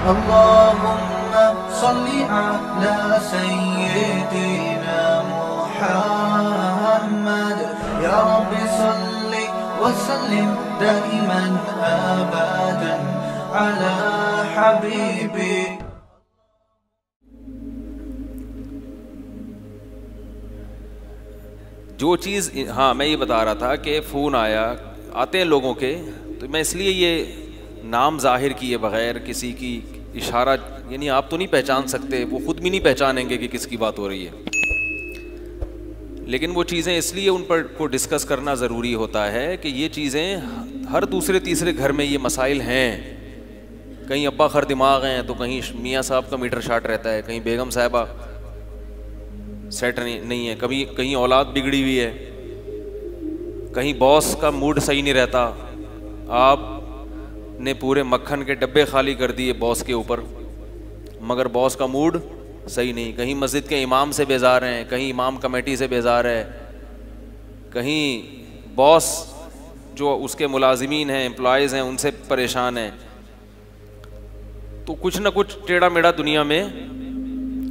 अल्लाहुम्मा सल्ली अला सय्यिदिना मुहम्मद या रब्बि सल्ली व सल्लिम दाइमन अबदन अला हबीबी। जो चीज़, हाँ मैं ये बता रहा था कि फ़ोन आते हैं लोगों के, तो मैं इसलिए ये नाम ज़ाहिर किए बग़ैर किसी की इशारा, यानी आप तो नहीं पहचान सकते, वो ख़ुद भी नहीं पहचानेंगे कि किसकी बात हो रही है, लेकिन वो चीज़ें इसलिए उन पर को डिस्कस करना ज़रूरी होता है कि ये चीज़ें हर दूसरे तीसरे घर में ये मसाइल हैं। कहीं अब्बा खर दिमाग हैं तो कहीं मियाँ साहब का मीटर शार्ट रहता है, कहीं बेगम साहिबा सेट नहीं है, कभी कहीं औलाद बिगड़ी हुई है, कहीं बॉस का मूड सही नहीं रहता, आपने पूरे मक्खन के डब्बे खाली कर दिए बॉस के ऊपर मगर बॉस का मूड सही नहीं, कहीं मस्जिद के इमाम से बेजार हैं, कहीं इमाम कमेटी से बेजार है, कहीं बॉस जो उसके मुलाजिमीन हैं, एम्प्लॉयज़ हैं, उनसे परेशान हैं। तो कुछ ना कुछ टेढ़ा मेढ़ा दुनिया में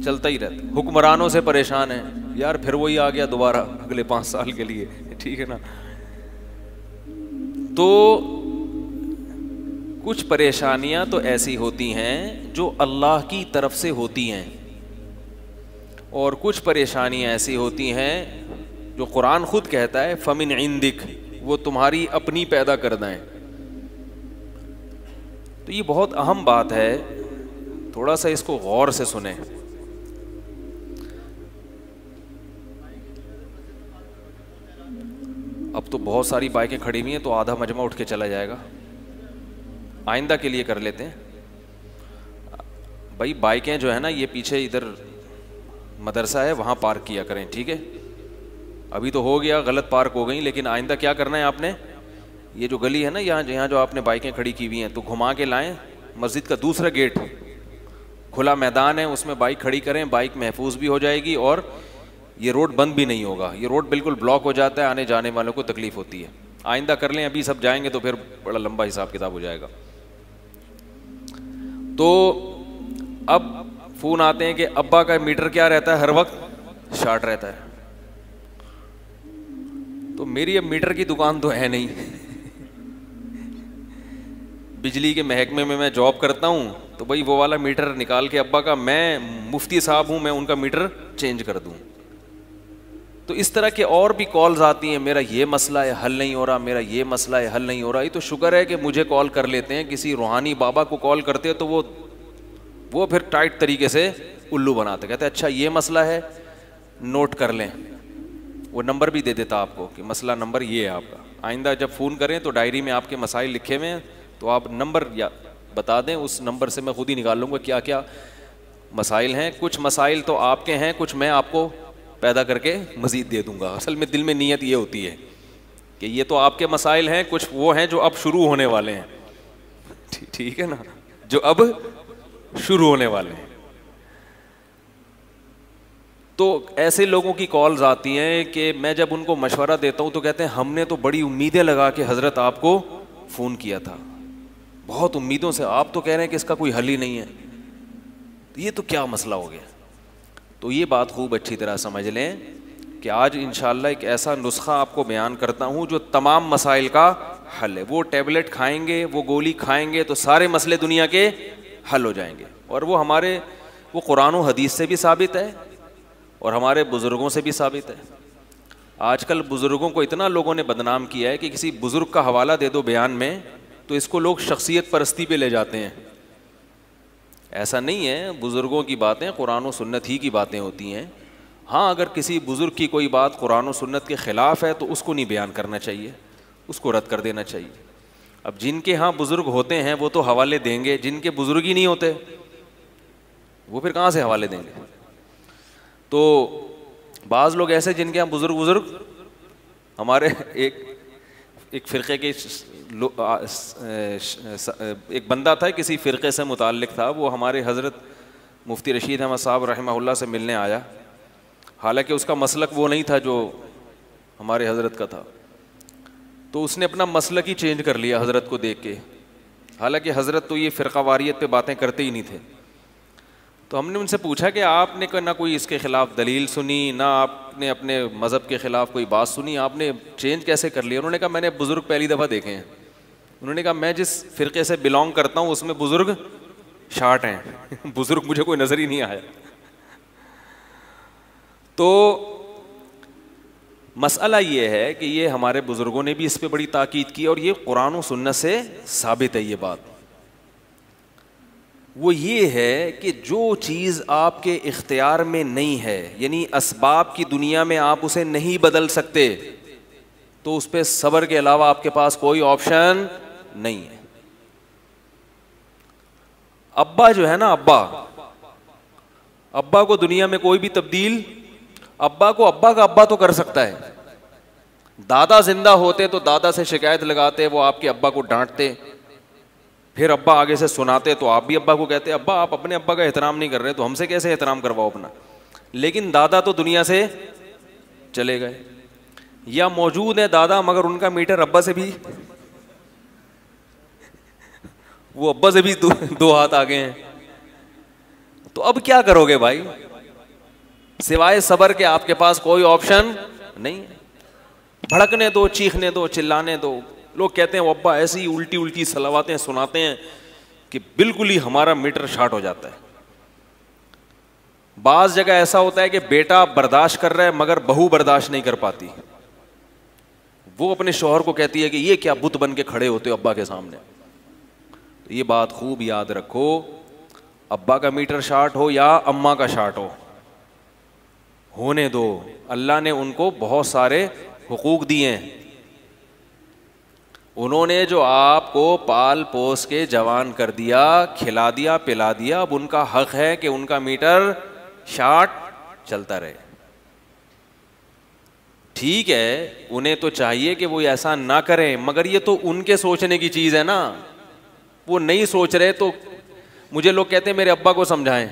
चलता ही रहता है। हुक्मरानों से परेशान है, यार फिर वही आ गया दोबारा अगले 5 साल के लिए, ठीक है ना। तो कुछ परेशानियां तो ऐसी होती हैं जो अल्लाह की तरफ से होती हैं, और कुछ परेशानियां ऐसी होती हैं जो कुरान खुद कहता है फमिन इंदिक, वो तुम्हारी अपनी पैदा करना है। तो ये बहुत अहम बात है, थोड़ा सा इसको गौर से सुने। अब तो बहुत सारी बाइकें खड़ी हुई हैं तो आधा मजमा उठ के चला जाएगा, आइंदा के लिए कर लेते हैं भाई। बाइकें जो है ना ये पीछे इधर मदरसा है वहाँ पार्क किया करें, ठीक है। अभी तो हो गया, गलत पार्क हो गई, लेकिन आइंदा क्या करना है आपने, ये जो गली है ना यहाँ जो आपने बाइकें खड़ी की हुई हैं तो घुमा के लाएं, मस्जिद का दूसरा गेट खुला मैदान है उसमें बाइक खड़ी करें, बाइक महफूज भी हो जाएगी और ये रोड बंद भी नहीं होगा। ये रोड बिल्कुल ब्लॉक हो जाता है, आने जाने वालों को तकलीफ होती है। आइंदा कर लें, अभी सब जाएंगे तो फिर बड़ा लंबा हिसाब किताब हो जाएगा। तो अब फ़ोन आते हैं कि अब्बा का मीटर क्या रहता है, हर वक्त शार्ट रहता है। तो मेरी अब मीटर की दुकान तो है नहीं बिजली के महकमे में मैं जॉब करता हूँ, तो भाई वो वाला मीटर निकाल के अब्बा का, मैं मुफ्ती साहब हूँ, मैं उनका मीटर चेंज कर दूँ। तो इस तरह के और भी कॉल्स आती हैं, मेरा ये मसला है हल नहीं हो रहा, मेरा ये मसला है हल नहीं हो रहा। ये तो शुक्र है कि मुझे कॉल कर लेते हैं, किसी रूहानी बाबा को कॉल करते हैं तो वो फिर टाइट तरीके से उल्लू बनाते, कहते हैं अच्छा ये मसला है, नोट कर लें। वो नंबर भी दे देता आपको कि मसला नंबर ये है आपका, आइंदा जब फ़ोन करें तो डायरी में आपके मसाइल लिखे हुए हैं, तो आप नंबर या बता दें, उस नंबर से मैं खुद ही निकाल लूँगा क्या क्या मसाइल हैं। कुछ मसाइल तो आपके हैं, कुछ मैं आपको पैदा करके मज़ीद दे दूंगा। असल में दिल में नीयत ये होती है कि ये तो आपके मसाइल हैं, कुछ वो हैं जो अब शुरू होने वाले हैं, ठीक है ना, जो अब शुरू होने वाले हैं। तो ऐसे लोगों की कॉल्स आती हैं कि मैं जब उनको मशवरा देता हूं तो कहते हैं हमने तो बड़ी उम्मीदें लगा के हज़रत आपको फ़ोन किया था, बहुत उम्मीदों से, आप तो कह रहे हैं कि इसका कोई हल ही नहीं है, ये तो क्या मसला हो गया। तो ये बात खूब अच्छी तरह समझ लें कि आज इंशाअल्लाह एक ऐसा नुस्खा आपको बयान करता हूँ जो तमाम मसाइल का हल है। वो टैबलेट खाएंगे, वो गोली खाएंगे तो सारे मसले दुनिया के हल हो जाएंगे। और वो कुरान और हदीस से भी साबित है और हमारे बुज़ुर्गों से भी साबित है। आजकल बुज़ुर्गों को इतना लोगों ने बदनाम किया है कि किसी बुज़ुर्ग का हवाला दे दो बयान में तो इसको लोग शख्सियत परस्ती पे ले जाते हैं। ऐसा नहीं है, बुज़ुर्गों की बातें कुरान और सुन्नत ही की बातें होती हैं। हाँ, अगर किसी बुज़ुर्ग की कोई बात कुरान और सुन्नत के ख़िलाफ़ है तो उसको नहीं बयान करना चाहिए, उसको रद्द कर देना चाहिए। अब जिनके यहाँ बुज़ुर्ग होते हैं वो तो हवाले देंगे, जिनके बुज़ुर्ग ही नहीं होते वो फिर कहाँ से हवाले देंगे। तो बाज़ लोग ऐसे जिनके यहाँ बुज़ुर्ग हमारे एक फ़िरक़े के एक बंदा था, किसी फ़िरक़े से मुताल्लिक़ था, वो हमारे हज़रत मुफ्ती रशीद अहमद साहब रहमहुल्लाह से मिलने आया। हालांकि उसका मसलक वो नहीं था जो हमारे हज़रत का था, तो उसने अपना मसलक ही चेंज कर लिया हज़रत को देख के। हालांकि हज़रत तो ये फ़िरक़ावारियत पे बातें करते ही नहीं थे। तो हमने उनसे पूछा कि आपने ना कोई इसके ख़िलाफ़ दलील सुनी, ना आपने अपने मज़हब के ख़िलाफ़ कोई बात सुनी, आपने चेंज कैसे कर लिया? उन्होंने कहा मैंने बुज़ुर्ग पहली दफ़ा देखे हैं। उन्होंने कहा मैं जिस फ़िरक़े से बिलोंग करता हूँ उसमें बुज़ुर्ग शार्ट हैं बुज़ुर्ग मुझे कोई नज़र ही नहीं आया। तो मसला ये है कि ये हमारे बुज़ुर्गों ने भी इस पे बड़ी ताकीद की और ये कुरान और सुन्नत से साबित है। ये बात वो ये है कि जो चीज़ आपके इख्तियार में नहीं है, यानी असबाब की दुनिया में आप उसे नहीं बदल सकते, तो उस पर सब्र के अलावा आपके पास कोई ऑप्शन नहीं है। अब्बा जो है ना, अब्बा को दुनिया में कोई भी तब्दील, अब्बा को अब्बा का अब्बा तो कर सकता है। दादा जिंदा होते तो दादा से शिकायत लगाते, वो आपके अब्बा को डांटते, फिर अब्बा आगे से सुनाते तो आप भी अब्बा को कहते अब्बा आप अपने अब्बा का एहतराम नहीं कर रहे तो हमसे कैसे एहतराम करवाओ अपना। लेकिन दादा तो दुनिया से चले गए, या मौजूद है दादा मगर उनका मीटर अब्बा से भी, वो अब्बा से भी दो हाथ आगे हैं। तो अब क्या करोगे भाई? सिवाय सबर के आपके पास कोई ऑप्शन नहीं है। भड़कने दो, चीखने दो, चिल्लाने दो। लोग कहते हैं वो अब्बा ऐसी उल्टी उल्टी सलावातें सुनाते हैं कि बिल्कुल ही हमारा मीटर शॉर्ट हो जाता है। बाज जगह ऐसा होता है कि बेटा बर्दाश्त कर रहा है मगर बहू बर्दाश्त नहीं कर पाती। वो अपने शौहर को कहती है कि ये क्या बुत बन के खड़े होते हो अब्बा के सामने। तो ये बात खूब याद रखो, अब्बा का मीटर शॉर्ट हो या अम्मा का शॉर्ट हो, होने दो। अल्लाह ने उनको बहुत सारे हुकूक दिए हैं। उन्होंने जो आपको पाल पोस के जवान कर दिया, खिला दिया, पिला दिया, अब उनका हक है कि उनका मीटर शॉर्ट चलता रहे। ठीक है, उन्हें तो चाहिए कि वो ऐसा ना करें, मगर ये तो उनके सोचने की चीज़ है ना। वो नहीं सोच रहे तो मुझे लोग कहते हैं मेरे अब्बा को समझाएं।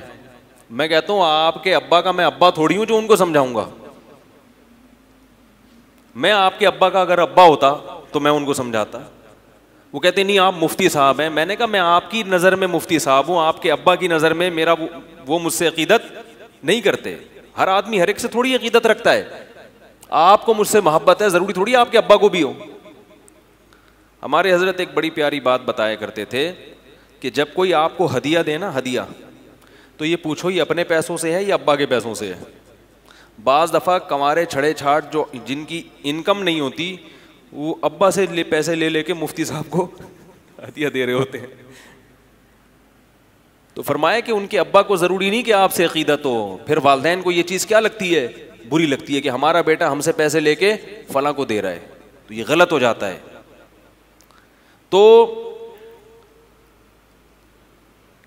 मैं कहता हूं आपके अब्बा का मैं अब्बा थोड़ी हूं जो उनको समझाऊंगा। मैं आपके अब्बा का अगर अब्बा होता तो मैं उनको समझाता। वो कहते नहीं आप मुफ्ती साहब हैं। मैंने कहा मैं आपकी नज़र में मुफ्ती साहब हूं, आपके अब्बा की नज़र में मेरा वो मुझसे अकीदत नहीं करते। हर आदमी हर एक से थोड़ी अकीदत रखता है। आपको मुझसे मोहब्बत है, ज़रूरी थोड़ी आपके अब्बा को भी हो। हमारे हजरत एक बड़ी प्यारी बात बताया करते थे कि जब कोई आपको हदिया दे ना, हदिया, तो ये पूछो ये अपने पैसों से है या अब्बा के पैसों से है। बाज़ दफ़ा कमारे छड़े छाट जो जिनकी इनकम नहीं होती वो अब्बा से पैसे ले लेके मुफ्ती साहब को हदिया दे रहे होते हैं। तो फरमाया कि उनके अब्बा को ज़रूरी नहीं कि आपसे अकीदत हो। फिर वालदैन को ये चीज़ क्या लगती है? बुरी लगती है कि हमारा बेटा हमसे पैसे लेके फलां को दे रहा है, तो ये गलत हो जाता है। तो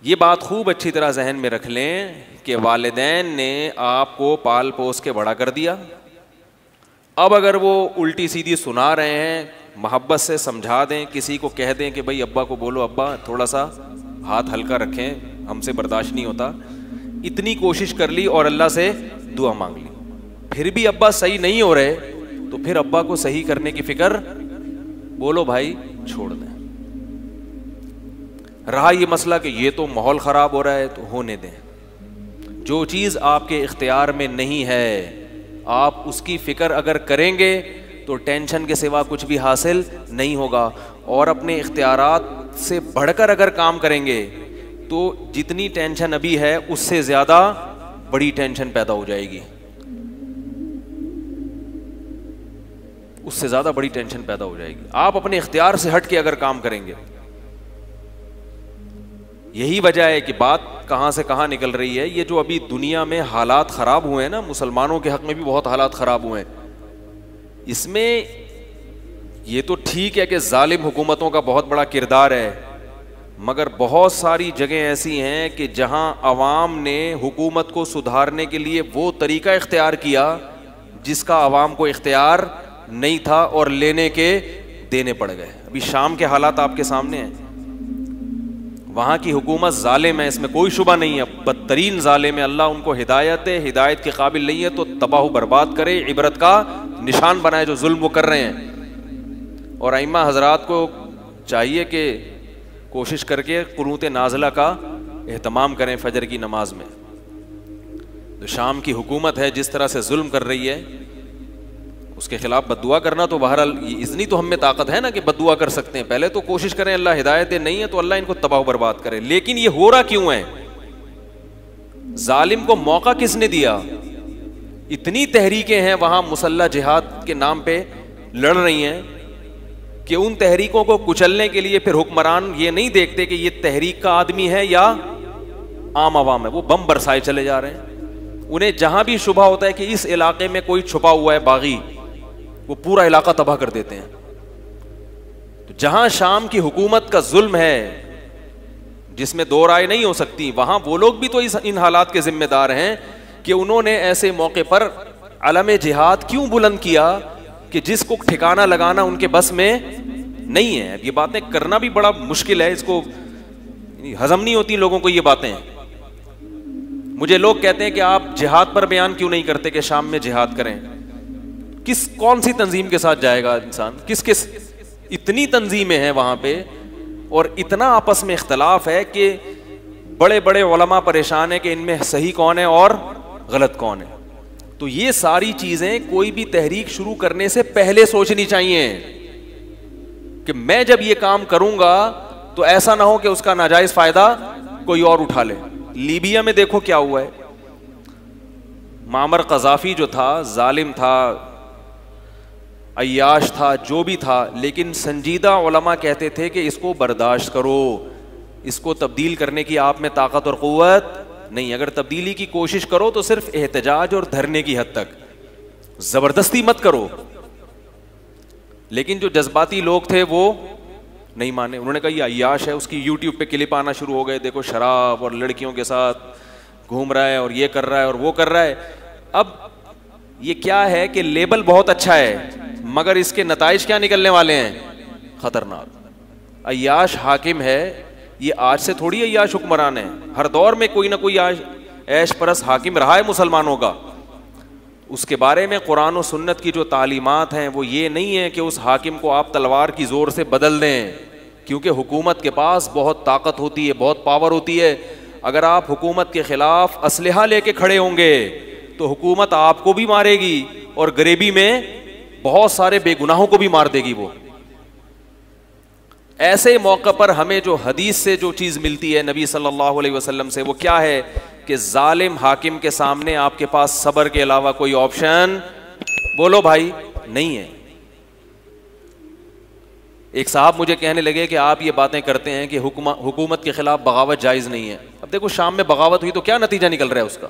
ये बात खूब अच्छी तरह जहन में रख लें कि वालिदैन ने आपको पाल पोस के बड़ा कर दिया। अब अगर वो उल्टी सीधी सुना रहे हैं, मोहब्बत से समझा दें, किसी को कह दें कि भाई अब्बा को बोलो अब्बा थोड़ा सा हाथ हल्का रखें, हमसे बर्दाश्त नहीं होता। इतनी कोशिश कर ली और अल्लाह से दुआ मांग ली, फिर भी अब्बा सही नहीं हो रहे, तो फिर अब्बा को सही करने की फिक्र, बोलो भाई छोड़ दें। रहा ये मसला कि ये तो माहौल ख़राब हो रहा है, तो होने दें। जो चीज़ आपके इख्तियार में नहीं है आप उसकी फ़िक्र अगर करेंगे तो टेंशन के सिवा कुछ भी हासिल नहीं होगा। और अपने इख्तियारात से बढ़कर अगर काम करेंगे तो जितनी टेंशन अभी है उससे ज़्यादा बड़ी टेंशन पैदा हो जाएगी, उससे ज़्यादा बड़ी टेंशन पैदा हो जाएगी। आप अपने इख्तियार से हट के अगर काम करेंगे, यही वजह है कि बात कहाँ से कहाँ निकल रही है। ये जो अभी दुनिया में हालात ख़राब हुए हैं ना, मुसलमानों के हक़ में भी बहुत हालात ख़राब हुए हैं। इसमें ये तो ठीक है कि जालिम हुकूमतों का बहुत बड़ा किरदार है, मगर बहुत सारी जगह ऐसी हैं कि जहाँ अवाम ने हुकूमत को सुधारने के लिए वो तरीका इख्तियार किया जिसका अवाम को इख्तियार नहीं था और लेने के देने पड़ गए। अभी शाम के हालात आपके सामने हैं। वहाँ की हुकूमत जालिम है, इसमें कोई शुबा नहीं है, बदतरीन जालिम है। अल्लाह उनको हिदायत है, हिदायत के काबिल नहीं है तो तबाह बर्बाद करे, इबरत का निशान बनाए जो जुल्म वो कर रहे हैं। और अइम्मा हजरात को चाहिए कि कोशिश करके कुनूत नाज़िला का एहतमाम करें फजर की नमाज में। तो शाम की हुकूमत है जिस तरह से जुल्म कर रही है, उसके खिलाफ बद्दुआ करना तो बहरहाल इतनी तो हम में ताकत है ना कि बद्दुआ कर सकते हैं। पहले तो कोशिश करें अल्लाह हिदायत दे, नहीं है तो अल्लाह इनको तबाह बर्बाद करे। लेकिन ये हो रहा क्यों है? जालिम को मौका किसने दिया? इतनी तहरीकें हैं वहां मुसल्ला जिहाद के नाम पे लड़ रही हैं कि उन तहरीकों को कुचलने के लिए फिर हुक्मरान ये नहीं देखते कि ये तहरीक का आदमी है या आम आवाम है, वो बम बरसाए चले जा रहे हैं। उन्हें जहां भी शुबा होता है कि इस इलाके में कोई छुपा हुआ है बागी, वो पूरा इलाका तबाह कर देते हैं। तो जहां शाम की हुकूमत का जुल्म है जिसमें दो राय नहीं हो सकती, वहां वो लोग भी तो इन हालात के जिम्मेदार हैं कि उन्होंने ऐसे मौके पर अलम जिहाद क्यों बुलंद किया कि जिसको ठिकाना लगाना उनके बस में नहीं है। ये बातें करना भी बड़ा मुश्किल है, इसको हजम नहीं होती लोगों को ये बातें। मुझे लोग कहते हैं कि आप जिहाद पर बयान क्यों नहीं करते कि शाम में जिहाद करें। कौन सी तंजीम के साथ जाएगा इंसान? किस किस इतनी तंजीमें हैं वहां पे और इतना आपस में इख्तलाफ है कि बड़े बड़े उलमा परेशान है कि इनमें सही कौन है और गलत कौन है। तो ये सारी चीजें कोई भी तहरीक शुरू करने से पहले सोचनी चाहिए कि मैं जब ये काम करूंगा तो ऐसा ना हो कि उसका नाजायज फायदा कोई और उठा ले। लीबिया में देखो क्या हुआ है। मामर कज़ाफी जो था जालिम था, अय्याश था, जो भी था, लेकिन संजीदा उलमा कहते थे कि इसको बर्दाश्त करो, इसको तब्दील करने की आप में ताकत और क़ुव्वत नहीं। अगर तब्दीली की कोशिश करो तो सिर्फ एहतजाज और धरने की हद तक, जबरदस्ती मत करो। लेकिन जो जज्बाती लोग थे वो नहीं माने। उन्होंने कहा ये अय्याश है, उसकी यूट्यूब पे क्लिप आना शुरू हो गए, देखो शराब और लड़कियों के साथ घूम रहा है और ये कर रहा है और वो कर रहा है। अब ये क्या है कि लेबल बहुत अच्छा है मगर इसके नताइज क्या निकलने वाले हैं? खतरनाक। अय्याश हाकिम है, ये आज से थोड़ी अय्याश हुक्मरान है। हर दौर में कोई ना कोई ऐश परस हाकिम रहा है मुसलमानों का। उसके बारे में कुरान और सुन्नत की जो तालीमात हैं वो ये नहीं है कि उस हाकिम को आप तलवार की जोर से बदल दें, क्योंकि हुकूमत के पास बहुत ताकत होती है, बहुत पावर होती है। अगर आप हुकूमत के खिलाफ असलहा लेके खड़े होंगे तो हुकूमत आपको भी मारेगी और गरीबी में बहुत सारे बेगुनाहों को भी मार देगी। वो ऐसे मौके पर हमें जो हदीस से जो चीज मिलती है नबी सल्लल्लाहु अलैहि वसल्लम से, वो क्या है कि जालिम हाकिम के सामने आपके पास सब्र के अलावा कोई ऑप्शन, बोलो भाई, नहीं है। एक साहब मुझे कहने लगे कि आप ये बातें करते हैं कि हुकूमत के खिलाफ बगावत जायज नहीं है। अब देखो शाम में बगावत हुई तो क्या नतीजा निकल रहा है उसका?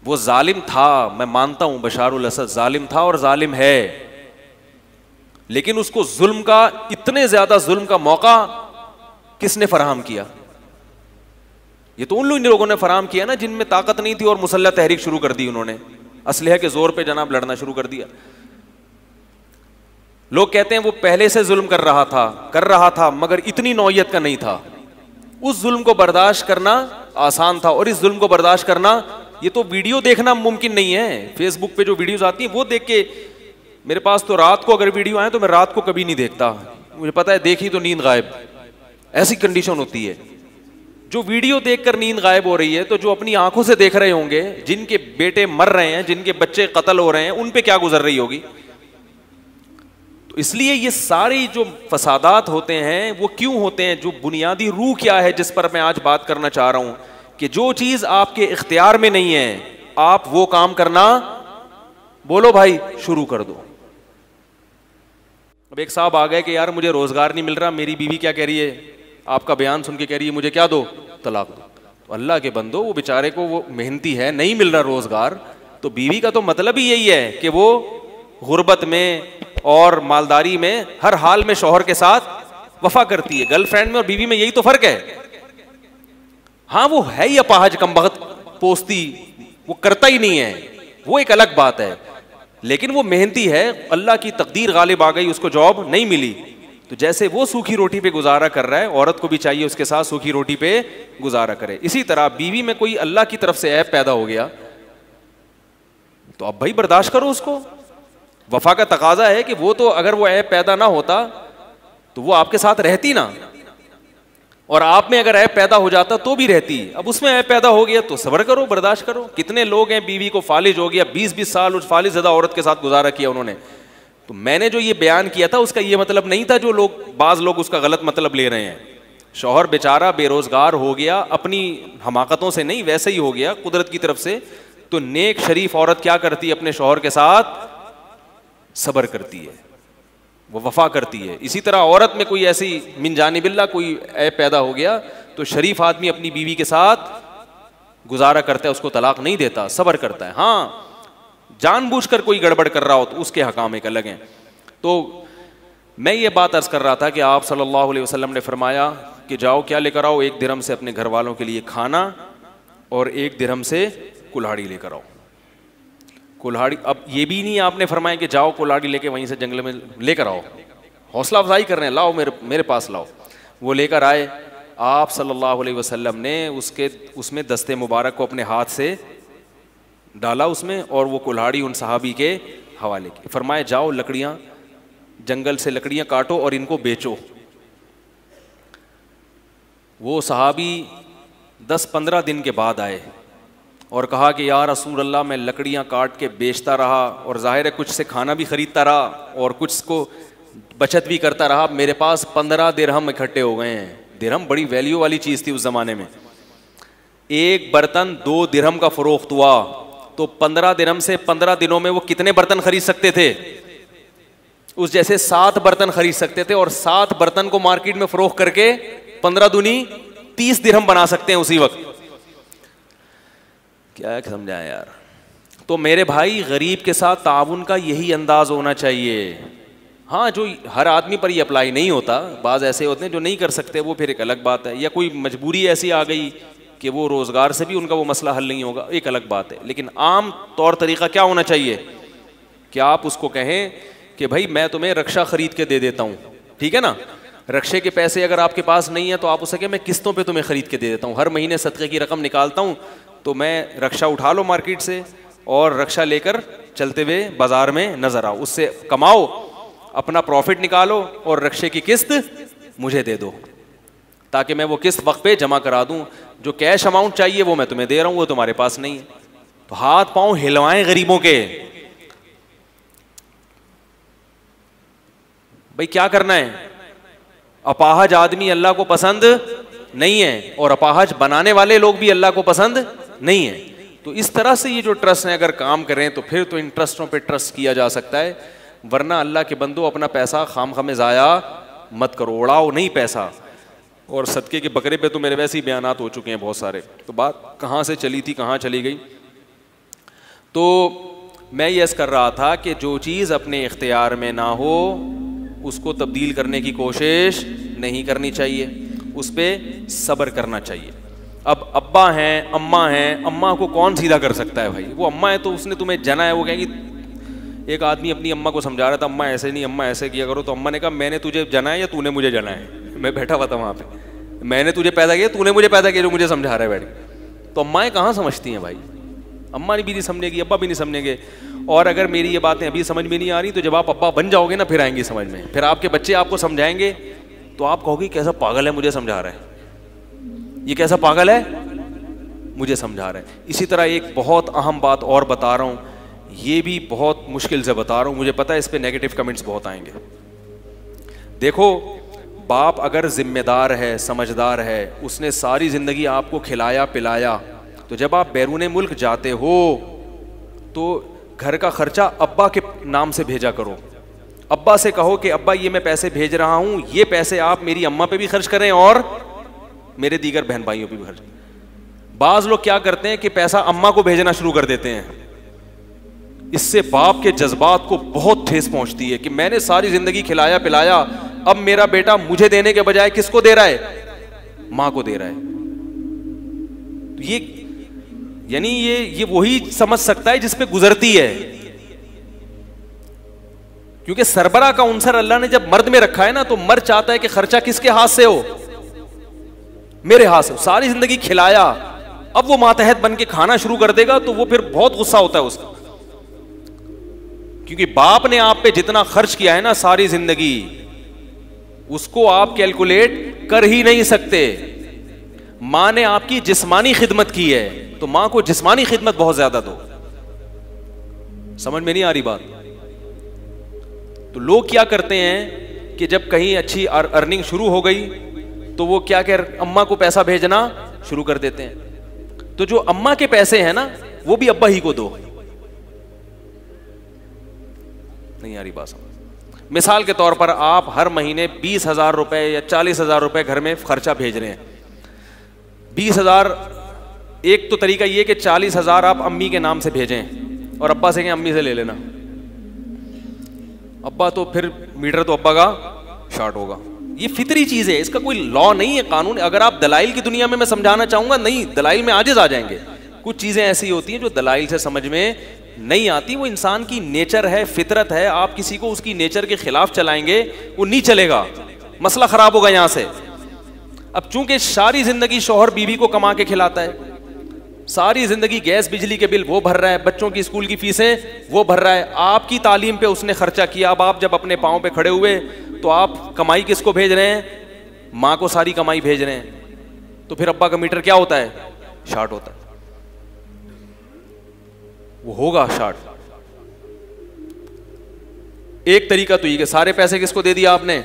वो जालिम था, मैं मानता हूं बशारुल असद जालिम था और जालिम है, लेकिन उसको जुल्म का, इतने ज्यादा जुल्म का मौका किसने फराहम किया? ये तो उन लोगों ने फराहम किया ना जिनमें ताकत नहीं थी और मुसल्लह तहरीक शुरू कर दी उन्होंने, असलहे के जोर पे जनाब लड़ना शुरू कर दिया। लोग कहते हैं वो पहले से जुल्म कर रहा था मगर इतनी नौयत का नहीं था। उस जुल्म को बर्दाश्त करना आसान था और इस जुल्म को बर्दाश्त करना, ये तो वीडियो देखना मुमकिन नहीं है। फेसबुक पे जो वीडियोस आती हैं वो देख के, मेरे पास तो रात को अगर वीडियो आए तो मैं रात को कभी नहीं देखता, मुझे पता है देखी तो नींद गायब, ऐसी कंडीशन होती है। जो वीडियो देखकर नींद गायब हो रही है तो जो अपनी आंखों से देख रहे होंगे, जिनके बेटे मर रहे हैं, जिनके बच्चे कत्ल हो रहे हैं, उन पे क्या गुजर रही होगी। तो इसलिए ये सारी जो फसादात होते हैं वो क्यों होते हैं? जो बुनियादी रूह क्या है जिस पर मैं आज बात करना चाह रहा हूं कि जो चीज आपके इख्तियार में नहीं है आप वो काम करना, बोलो भाई, शुरू कर दो। अब एक साहब आ गए कि यार मुझे रोजगार नहीं मिल रहा, मेरी बीवी क्या कह रही है, आपका बयान सुन के कह रही है मुझे क्या दो, तलाक दो। तो अल्लाह के बंदो, वो बेचारे को, वो मेहनती है, नहीं मिल रहा रोजगार, तो बीवी का तो मतलब ही यही है कि वो गुर्बत में और मालदारी में हर हाल में शौहर के साथ वफा करती है। गर्लफ्रेंड में और बीवी में यही तो फर्क है। हाँ वो है ही अपाहज, कमबख्त, पोस्ती, वो करता ही नहीं है, वो एक अलग बात है, लेकिन वो मेहनती है। अल्लाह की तकदीर गालिब आ गई, उसको जॉब नहीं मिली, तो जैसे वो सूखी रोटी पे गुजारा कर रहा है, औरत को भी चाहिए उसके साथ सूखी रोटी पे गुजारा करे। इसी तरह बीवी में कोई अल्लाह की तरफ से ऐब पैदा हो गया तो अब भाई बर्दाश्त करो उसको। वफा का तकाजा है कि वो तो, अगर वो ऐब पैदा ना होता तो वो आपके साथ रहती ना, और आप में अगर ऐब पैदा हो जाता तो भी रहती। अब उसमें ऐब पैदा हो गया तो सब्र करो, बर्दाश्त करो। कितने लोग हैं बीवी को फालिज हो गया, 20-20 साल उस फालिज ज़दा औरत के साथ गुजारा किया उन्होंने। तो मैंने जो ये बयान किया था उसका ये मतलब नहीं था जो बाज लोग उसका गलत मतलब ले रहे हैं। शौहर बेचारा बेरोजगार हो गया, अपनी हमाकतों से नहीं, वैसे ही हो गया कुदरत की तरफ से। तो नेक शरीफ औरत क्या करती है, अपने शौहर के साथ सब्र करती है, वो वफा करती है। इसी तरह औरत में कोई ऐसी मिन जानिबिल्ला कोई ऐब पैदा हो गया तो शरीफ आदमी अपनी बीवी के साथ गुजारा करता है, उसको तलाक नहीं देता, सब्र करता है। हाँ, जानबूझकर कोई गड़बड़ कर रहा हो तो उसके हकाम एक अलग हैं। तो मैं ये बात अर्ज कर रहा था कि आप सल्लल्लाहु अलैहि वसल्लम ने फरमाया कि जाओ क्या लेकर आओ, 1 दिरहम से अपने घर वालों के लिए खाना और 1 दिरहम से कुल्हाड़ी लेकर आओ। कुल्हाड़ी, अब ये भी नहीं आपने फरमाया कि जाओ कुल्हाड़ी लेके वहीं से जंगल में लेकर आओ, हौसला अफजाई कर रहे हैं, लाओ मेरे पास लाओ। वो लेकर आए, आप सल्लल्लाहु अलैहि वसल्लम ने उसमें दस्ते मुबारक को अपने हाथ से डाला उसमें, और वो कुल्हाड़ी उन सहाबी के हवाले की। फरमाए जाओ लकड़ियाँ, जंगल से लकड़ियाँ काटो और इनको बेचो। वो सहाबी 10-15 दिन के बाद आए और कहा कि या रसूल अल्लाह, मैं लकड़ियाँ काट के बेचता रहा और ज़ाहिर है कुछ से खाना भी ख़रीदता रहा और कुछ को बचत भी करता रहा, मेरे पास 15 दिरहम इकट्ठे हो गए हैं। दिरहम बड़ी वैल्यू वाली चीज़ थी उस ज़माने में। एक बर्तन 2 दिरहम का फ़रोख्त हुआ तो 15 दिरहम से 15 दिनों में वो कितने बर्तन खरीद सकते थे? उस जैसे 7 बर्तन खरीद सकते थे, और 7 बर्तन को मार्केट में फ़रोख्त करके 15 दूनी 30 दिरहम बना सकते हैं उसी वक्त। क्या समझाएं यार। तो मेरे भाई, गरीब के साथ ताउन का यही अंदाज होना चाहिए। हाँ, जो हर आदमी पर ये अप्लाई नहीं होता, बाज़ ऐसे होते हैं जो नहीं कर सकते, वो फिर एक अलग बात है, या कोई मजबूरी ऐसी आ गई कि वो रोज़गार से भी उनका वो मसला हल नहीं होगा, एक अलग बात है। लेकिन आम तौर तरीक़ा क्या होना चाहिए कि आप उसको कहें कि भाई मैं तुम्हें रक्षा ख़रीद के दे देता हूँ, ठीक है ना। रक्षे के पैसे अगर आपके पास नहीं है तो आप उसे कहें मैं किस्तों पे तुम्हें ख़रीद के दे देता हूँ, हर महीने सदक़े की रकम निकालता हूँ, तो मैं रक्षा उठा लो मार्केट से और रक्षा लेकर चलते हुए बाज़ार में नज़र आओ, उससे कमाओ, अपना प्रॉफिट निकालो और रक्षे की किस्त मुझे दे दो, ताकि मैं वो किस्त वक्त पे जमा करा दूं। जो कैश अमाउंट चाहिए वो मैं तुम्हें दे रहा हूं, वो तुम्हारे पास नहीं है। तो हाथ पांव हिलवाएं गरीबों के। भाई क्या करना है? अपाहज आदमी अल्लाह को पसंद नहीं है और अपाहज बनाने वाले लोग भी अल्लाह को पसंद नहीं है। तो इस तरह से ये जो ट्रस्ट है अगर काम करें तो फिर तो इन ट्रस्टों पे ट्रस्ट किया जा सकता है, वरना अल्लाह के बंदो अपना पैसा खाम में ज़ाया मत करो, उड़ाओ नहीं पैसा। और सदके के बकरे पे तो मेरे वैसे ही बयानात हो चुके हैं बहुत सारे, तो बात कहाँ से चली थी कहाँ चली गई। तो मैं ये अर्ज़ कर रहा था कि जो चीज़ अपने इख्तियार में ना हो उसको तब्दील करने की कोशिश नहीं करनी चाहिए, उस पर सब्र करना चाहिए। अब अब्बा हैं, अम्मा हैं, अम्मा को कौन सीधा कर सकता है भाई? वो अम्मा है तो उसने तुम्हें जना है, वो कहेंगी। एक आदमी अपनी अम्मा को समझा रहा था, अम्मा ऐसे नहीं, अम्मा ऐसे किया करो, तो अम्मा ने कहा मैंने तुझे जना है या तूने मुझे जना है? मैं बैठा हुआ था वहाँ पे, मैंने तुझे पैदा किया, तूने मुझे पैदा किया जो मुझे समझा रहा है बैठ के। तो अम्माएँ कहाँ समझती हैं भाई? अम्मा भी नहीं समझेगी, अब्बा भी नहीं समझेंगे। और अगर मेरी ये बातें अभी समझ में नहीं आ रही तो जब आप अब्बा बन जाओगे ना फिर आएंगी समझ में, फिर आपके बच्चे आपको समझाएंगे तो आप कहोगे कैसा पागल है मुझे समझा रहा है, ये कैसा पागल है मुझे समझा रहा है। इसी तरह एक बहुत अहम बात और बता रहा हूँ, ये भी बहुत मुश्किल से बता रहा हूँ, मुझे पता है इस पे नेगेटिव कमेंट्स बहुत आएंगे। देखो, बाप अगर जिम्मेदार है, समझदार है, उसने सारी ज़िंदगी आपको खिलाया पिलाया, तो जब आप बैरून मुल्क जाते हो तो घर का खर्चा अब्बा के नाम से भेजा करो। अब्बा से कहो कि अब्बा ये मैं पैसे भेज रहा हूँ, ये पैसे आप मेरी अम्मा पे भी खर्च करें और मेरे दीगर बहन भाइयों पे भी खर्च। बाज़ लोग क्या करते हैं कि पैसा अम्मा को भेजना शुरू कर देते हैं, इससे बाप के जज्बात को बहुत ठेस पहुंचती है कि मैंने सारी जिंदगी खिलाया पिलाया, अब मेरा बेटा मुझे देने के बजाय किसको दे रहा है? मां को दे रहा है। तो ये यानी ये वही समझ सकता है जिस पे गुजरती है, क्योंकि सरबरा का उनसर अल्लाह ने जब मर्द में रखा है ना तो मर्द चाहता है कि खर्चा किसके हाथ से हो? मेरे हाथ से। सारी जिंदगी खिलाया, अब वो मातहत बन के खाना शुरू कर देगा तो वो फिर बहुत गुस्सा होता है उसका, क्योंकि बाप ने आप पे जितना खर्च किया है ना सारी जिंदगी, उसको आप कैलकुलेट कर ही नहीं सकते। माँ ने आपकी जिस्मानी खिदमत की है तो माँ को जिस्मानी खिदमत बहुत ज्यादा दो। समझ में नहीं आ रही बात? तो लोग क्या करते हैं कि जब कहीं अच्छी अर्निंग शुरू हो गई तो वो क्या कह अम्मा को पैसा भेजना शुरू कर देते हैं। तो जो अम्मा के पैसे हैं ना वो भी अब्बा ही को दो। नहीं आ रही बात समझ? मिसाल के तौर पर आप हर महीने 20,000 रुपए या 40,000 रुपए घर में खर्चा भेज रहे हैं। 20,000, एक तो तरीका ये कि 40,000 आप अम्मी के नाम से भेजें और अब्बा से कहें अम्मी से ले लेना। अब्बा तो फिर मीटर तो अब्बा का शॉर्ट होगा। ये फितरी चीज है, इसका कोई लॉ नहीं है, कानून। अगर आप दलाइल की दुनिया में मैं समझाना चाहूंगा, नहीं, दलाइल में आजिज आ जाएंगे। कुछ चीजें ऐसी होती हैं जो दलाइल से समझ में नहीं आती। वो इंसान की नेचर है, फितरत है। आप किसी को उसकी नेचर के खिलाफ चलाएंगे वो नहीं चलेगा, मसला खराब होगा यहां से। अब चूंकि सारी जिंदगी शौहर बीवी को कमा के खिलाता है, सारी जिंदगी गैस बिजली के बिल वो भर रहा है, बच्चों की स्कूल की फीसें वो भर रहा है, आपकी तालीम पे उसने खर्चा किया। अब आप जब अपने पांव पे खड़े हुए तो आप कमाई किसको भेज रहे हैं? मां को सारी कमाई भेज रहे हैं। तो फिर अब्बा का मीटर क्या होता है? शॉर्ट होता है। वो होगा शॉर्ट। एक तरीका तो ये कि सारे पैसे किसको दे दिया आपने?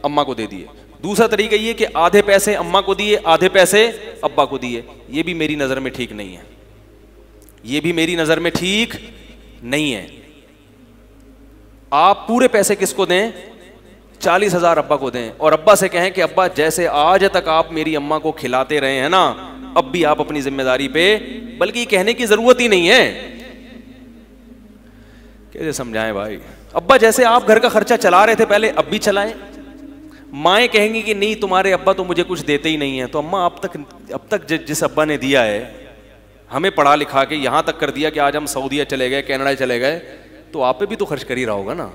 अम्मा को दे दिए। दूसरा तरीका ये कि आधे पैसे अम्मा को दिए, आधे पैसे अब्बा को दिए। ये भी मेरी नजर में ठीक नहीं है। ये भी मेरी नजर में ठीक नहीं है। आप पूरे पैसे किसको दें? 40,000 अब्बा को दें और अब्बा से कहें कि अब्बा जैसे आज तक आप मेरी अम्मा को खिलाते रहे हैं ना, अब भी आप अपनी जिम्मेदारी पे, बल्कि कहने की जरूरत ही नहीं है। कैसे समझाएं भाई? अब्बा जैसे आप घर का खर्चा चला रहे थे पहले, अब भी चलाएं। माएँ कहेंगी कि नहीं तुम्हारे अब्बा तो मुझे कुछ देते ही नहीं है। तो अम्मा अब तक जिस अब्बा ने दिया है, हमें पढ़ा लिखा के यहाँ तक कर दिया कि आज हम सऊदीया चले गए, कनाडा चले गए, तो आप पे भी तो खर्च कर ही रहा होगा ना।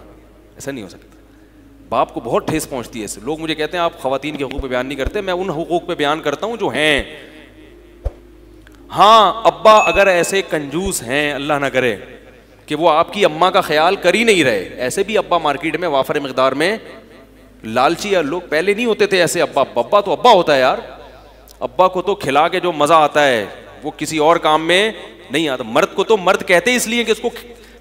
ऐसा नहीं हो सकता। बाप को बहुत ठेस पहुँचती है इससे। लोग मुझे कहते हैं आप खवातीन के हुकूक पे बयान नहीं करते। मैं उन हुकूक पे बयान करता हूँ जो हैं। हाँ, अब्बा अगर ऐसे कंजूस हैं, अल्लाह ना करे, कि वो आपकी अम्मा का ख्याल कर ही नहीं रहे, ऐसे भी अब्बा मार्केट में वाफर मकदार में लालची या लोग पहले नहीं होते थे ऐसे अब्बा। अब्बा तो अब्बा होता है यार। अब्बा को तो खिला के जो मजा आता है वो किसी और काम में नहीं आता। मर्द को तो मर्द कहते हैं इसलिए कि उसको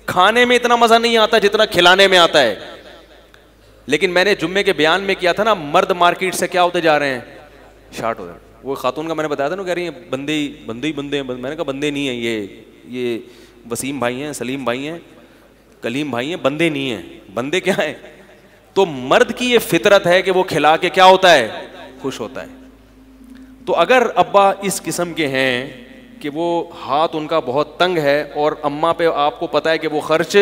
खाने में इतना मजा नहीं आता जितना खिलाने में आता है। लेकिन मैंने जुम्मे के बयान में किया था ना, मर्द मार्केट से क्या होते जा रहे हैं? शार्ट हो रहे हैं। वो खातून का मैंने बताया था ना, कह रही है बंदे ही बंदे हैं। मैंने कहा बंदे नहीं है, ये वसीम भाई हैं, सलीम भाई हैं, कलीम भाई हैं, बंदे नहीं हैं। बंदे क्या है? तो मर्द की ये फितरत है कि वो खिला के क्या होता है? खुश होता है। तो अगर अब्बा इस किस्म के हैं कि वो हाथ उनका बहुत तंग है और अम्मा पे आपको पता है कि वो खर्च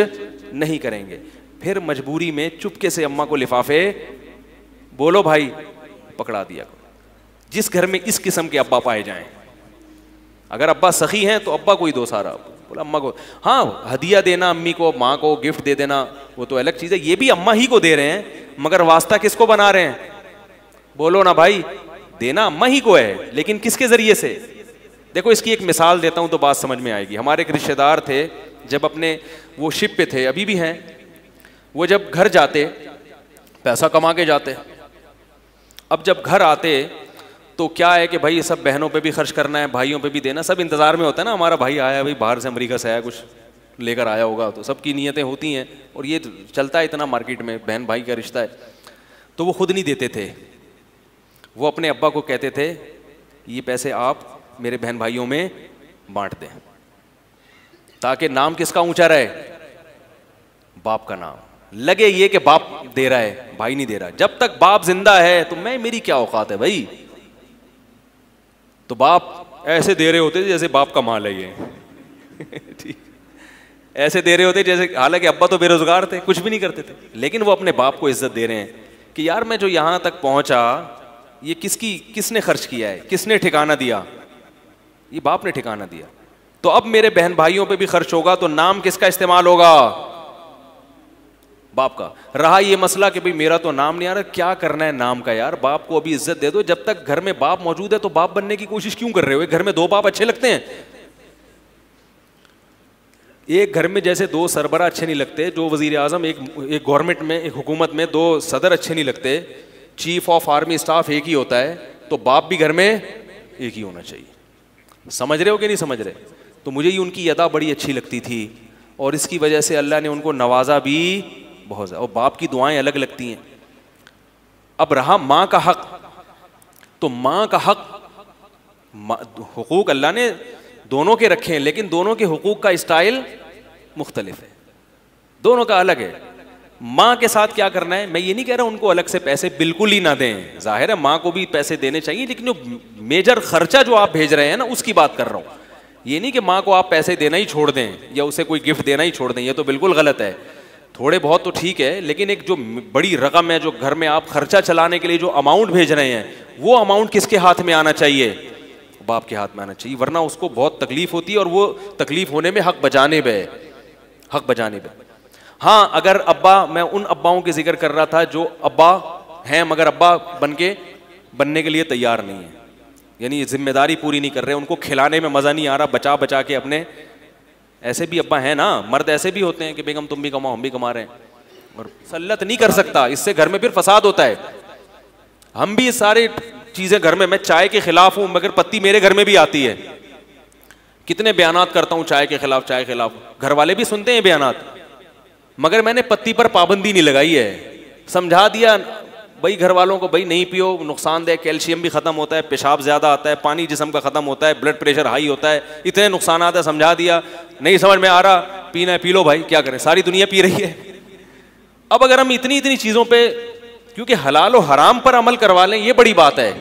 नहीं करेंगे, फिर मजबूरी में चुपके से अम्मा को लिफाफे, बोलो भाई, पकड़ा दिया करो। जिस घर में इस किस्म के अब्बा पाए जाएं, अगर अब्बा सखी हैं तो अब्बा को ही दो सारा, बोला अम्मा को। हाँ, हदिया देना अम्मी को, माँ को गिफ्ट दे देना, वो तो अलग चीज़ है। ये भी अम्मा ही को दे रहे हैं, मगर वास्ता किसको बना रहे हैं? बोलो ना भाई, देना अम्मा ही को है, लेकिन किसके जरिए से? देखो इसकी एक मिसाल देता हूँ तो बात समझ में आएगी। हमारे एक रिश्तेदार थे, जब अपने वो शिप पे थे, अभी भी हैं, वो जब घर जाते पैसा कमा के जाते, अब जब घर आते तो क्या है कि भाई सब बहनों पे भी खर्च करना है, भाइयों पे भी देना, सब इंतज़ार में होता है ना, हमारा भाई आया है, भाई बाहर से अमेरिका से आया, कुछ लेकर आया होगा, तो सबकी नीयतें होती हैं। और ये चलता है इतना मार्केट में, बहन भाई का रिश्ता है। तो वो खुद नहीं देते थे, वो अपने अब्बा को कहते थे ये पैसे आप मेरे बहन भाइयों में बांट दें, ताकि नाम किसका ऊंचा रहे? बाप का नाम लगे, ये कि बाप दे रहा है, भाई नहीं दे रहा। जब तक बाप जिंदा है तो मेरी क्या औकात है भाई? तो बाप ऐसे दे रहे होते जैसे बाप का माल है ये ठीक, ऐसे दे रहे होते जैसे, हालांकि अब्बा तो बेरोजगार थे, कुछ भी नहीं करते थे, लेकिन वो अपने बाप को इज्जत दे रहे हैं कि यार मैं जो यहां तक पहुंचा, ये किसने खर्च किया है, किसने ठिकाना दिया? ये बाप ने ठिकाना दिया। तो अब मेरे बहन भाइयों पे भी खर्च होगा तो नाम किसका इस्तेमाल होगा? बाप का। रहा ये मसला कि भाई मेरा तो नाम नहीं आ रहा, क्या करना है नाम का यार? बाप को अभी इज्जत दे दो। जब तक घर में बाप मौजूद है तो बाप बनने की कोशिश क्यों कर रहे हो? घर में दो बाप अच्छे लगते हैं? एक घर में जैसे दो सरबरा अच्छे नहीं लगते, जो वजीर आजम एक गवर्नमेंट में, एक हुकूमत में दो सदर अच्छे नहीं लगते, चीफ ऑफ आर्मी स्टाफ एक ही होता है, तो बाप भी घर में एक ही होना चाहिए। समझ रहे हो कि नहीं समझ रहे? तो मुझे ये उनकी अदा बड़ी अच्छी लगती थी और इसकी वजह से अल्लाह ने उनको नवाजा भी बहुत ज़्यादा। और बाप की दुआएं अलग लगती हैं। अब रहा माँ का हक, तो माँ का हक, हुकूक अल्लाह ने दोनों के रखे हैं, लेकिन दोनों के हुकूक का स्टाइल मुख्तलिफ है, दोनों का अलग है। माँ के साथ क्या करना है, मैं ये नहीं कह रहा उनको अलग से पैसे बिल्कुल ही ना दें, जाहिर है माँ को भी पैसे देने चाहिए, लेकिन जो मेजर खर्चा जो आप भेज रहे हैं ना, उसकी बात कर रहा हूँ। ये नहीं कि माँ को आप पैसे देना ही छोड़ दें या उसे कोई गिफ्ट देना ही छोड़ दें, ये तो बिल्कुल गलत है। थोड़े बहुत तो ठीक है, लेकिन एक जो बड़ी रकम है, जो घर में आप खर्चा चलाने के लिए जो अमाउंट भेज रहे हैं, वो अमाउंट किसके हाथ में आना चाहिए? बाप के हाथ में आना चाहिए, वरना उसको बहुत तकलीफ होती है और वो तकलीफ होने में हक बजाने पे, हक बजाने पे। हाँ, अगर अब्बा, मैं उन अब्बाओं के जिक्र कर रहा था जो अब्बा हैं मगर अब्बा बनने के लिए तैयार नहीं है, यानी ये जिम्मेदारी पूरी नहीं कर रहे, उनको खिलाने में मज़ा नहीं आ रहा, बचा बचा के अपने, ऐसे भी अब्बा हैं ना, मर्द ऐसे भी होते हैं कि बेगम तुम भी कमाओ हम भी कमा रहे हैं, और सल्लत नहीं कर सकता, इससे घर में फिर फसाद होता है। हम भी सारे चीज़ें घर में, मैं चाय के खिलाफ हूँ मगर पत्ती मेरे घर में भी आती है, कितने बयानात करता हूँ चाय के खिलाफ, चाय के खिलाफ, घर वाले भी सुनते हैं बयानात, मगर मैंने पत्ती पर पाबंदी नहीं लगाई है, समझा दिया भाई घर वालों को, भाई नहीं पियो, नुकसानदेह, कैल्शियम भी खत्म होता है, पेशाब ज्यादा आता है, पानी जिस्म का खत्म होता है, ब्लड प्रेशर हाई होता है, इतने नुकसान है, समझा दिया। नहीं समझ में आ रहा, पीना है पी लो भाई, क्या करें, सारी दुनिया पी रही है। अब अगर हम इतनी इतनी चीजों पे, क्योंकि हलाल और हराम पर अमल करवा लें, ये बड़ी बात है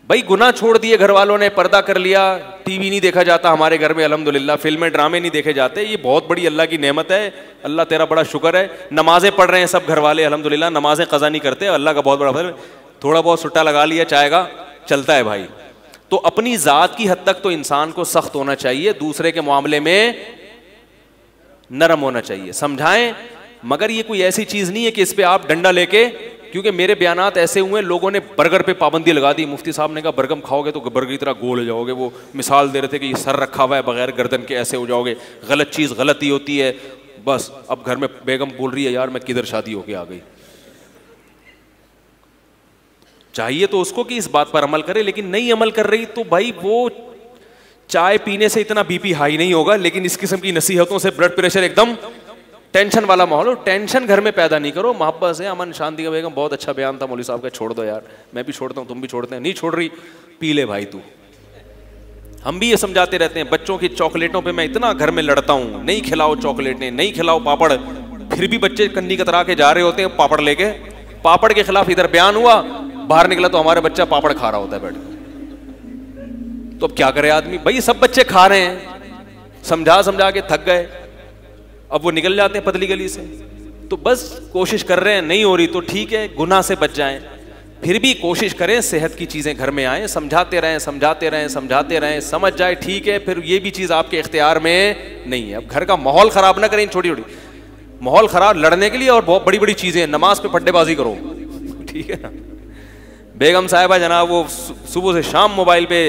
भाई। गुनाह छोड़ दिए घर वालों ने, पर्दा कर लिया, टीवी नहीं देखा जाता हमारे घर में अल्हम्दुलिल्लाह, फिल्में ड्रामे नहीं देखे जाते, ये बहुत बड़ी अल्लाह की नेमत है, अल्लाह तेरा बड़ा शुक्र है। नमाजें पढ़ रहे हैं सब घर वाले अल्हम्दुलिल्लाह, नमाजें कज़ा नहीं करते, अल्लाह का बहुत बड़ा फजल, थोड़ा बहुत सुट्टा लगा लिया चाय का, चलता है भाई। तो अपनी ज़ात की हद तक तो इंसान को सख्त होना चाहिए, दूसरे के मामले में नरम होना चाहिए, समझाएं, मगर ये कोई ऐसी चीज़ नहीं है कि इस पर आप डंडा लेके, क्योंकि मेरे बयानात ऐसे हुए, लोगों ने बर्गर पे पाबंदी लगा दी, मुफ्ती साहब ने कहा बर्गर खाओगे तो बर्गर की तरह गोल हो जाओगे, वो मिसाल दे रहे थे कि ये सर रखा हुआ है बगैर गर्दन के, ऐसे हो जाओगे, गलत चीज़ गलत ही होती है। बस अब घर में बेगम बोल रही है यार मैं किधर शादी होके आ गई, चाहिए तो उसको कि इस बात पर अमल करे, लेकिन नहीं अमल कर रही तो भाई वो चाय पीने से इतना बीपी हाई नहीं होगा, लेकिन इस किस्म की नसीहतों से ब्लड प्रेशर एकदम टेंशन वाला माहौल, टेंशन घर में पैदा नहीं करो, मोहब्बत से, अमन शांति का। बेगम बहुत अच्छा बयान था मौलवी साहब का, छोड़ दो यार, मैं भी छोड़ता हूँ तुम भी छोड़ते हैं, नहीं छोड़ रही, पी ले भाई तू। हम भी ये समझाते रहते हैं, बच्चों की चॉकलेटों पे मैं इतना घर में लड़ता हूँ, नहीं खिलाओ चॉकलेटें, नहीं खिलाओ पापड़, फिर भी बच्चे कन्नी कतरा के जा रहे होते हैं पापड़ लेके। पापड़ के खिलाफ इधर बयान हुआ, बाहर निकला तो हमारे बच्चा पापड़ खा रहा होता है बैठ के। तो अब क्या करे आदमी, भाई सब बच्चे खा रहे हैं, समझा समझा के थक गए, अब वो निकल जाते हैं पतली गली से। तो बस कोशिश कर रहे हैं, नहीं हो रही तो ठीक है, गुनाह से बच जाएं, फिर भी कोशिश करें सेहत की चीज़ें घर में आए, समझाते रहें समझाते रहें समझाते रहें, समझ जाए ठीक है, फिर ये भी चीज़ आपके इख्तियार में नहीं है। अब घर का माहौल ख़राब ना करें, छोटी छोटी माहौल ख़राब लड़ने के लिए और बहुत बड़ी बड़ी चीज़ें, नमाज पे फड्डेबाजी करो, ठीक है ना। बेगम साहिबा जनाब वो सुबह से शाम मोबाइल पे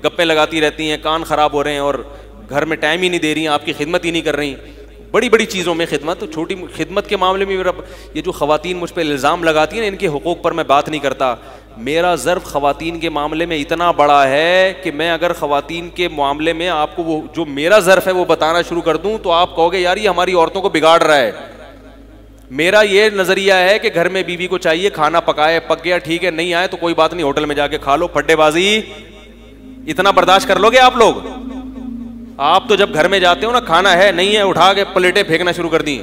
गप्पे लगाती रहती हैं, कान ख़राब हो रहे हैं और घर में टाइम ही नहीं दे रही हैं, आपकी खिदमत ही नहीं कर रही, बड़ी बड़ी चीज़ों में खिदमत। तो छोटी खिदमत के मामले में मेरा ये जो ख़वातीन मुझ पर इल्ज़ाम लगाती हैं, इनके हुकूक़ पर मैं बात नहीं करता, मेरा ज़र्फ़ ख़वातीन के मामले में इतना बड़ा है कि मैं अगर ख़वातीन के मामले में आपको वो जो मेरा ज़र्फ़ है वो बताना शुरू कर दूँ तो आप कहोगे यार ये हमारी औरतों को बिगाड़ रहा है। मेरा ये नज़रिया है कि घर में बीवी को चाहिए खाना पकाए, पक गया ठीक है, नहीं आए तो कोई बात नहीं, होटल में जाके खा लो, फड्डेबाजी इतना बर्दाश्त कर लोगे आप लोग? आप तो जब घर में जाते हो ना, खाना है नहीं है उठा के प्लेटें फेंकना शुरू कर दी।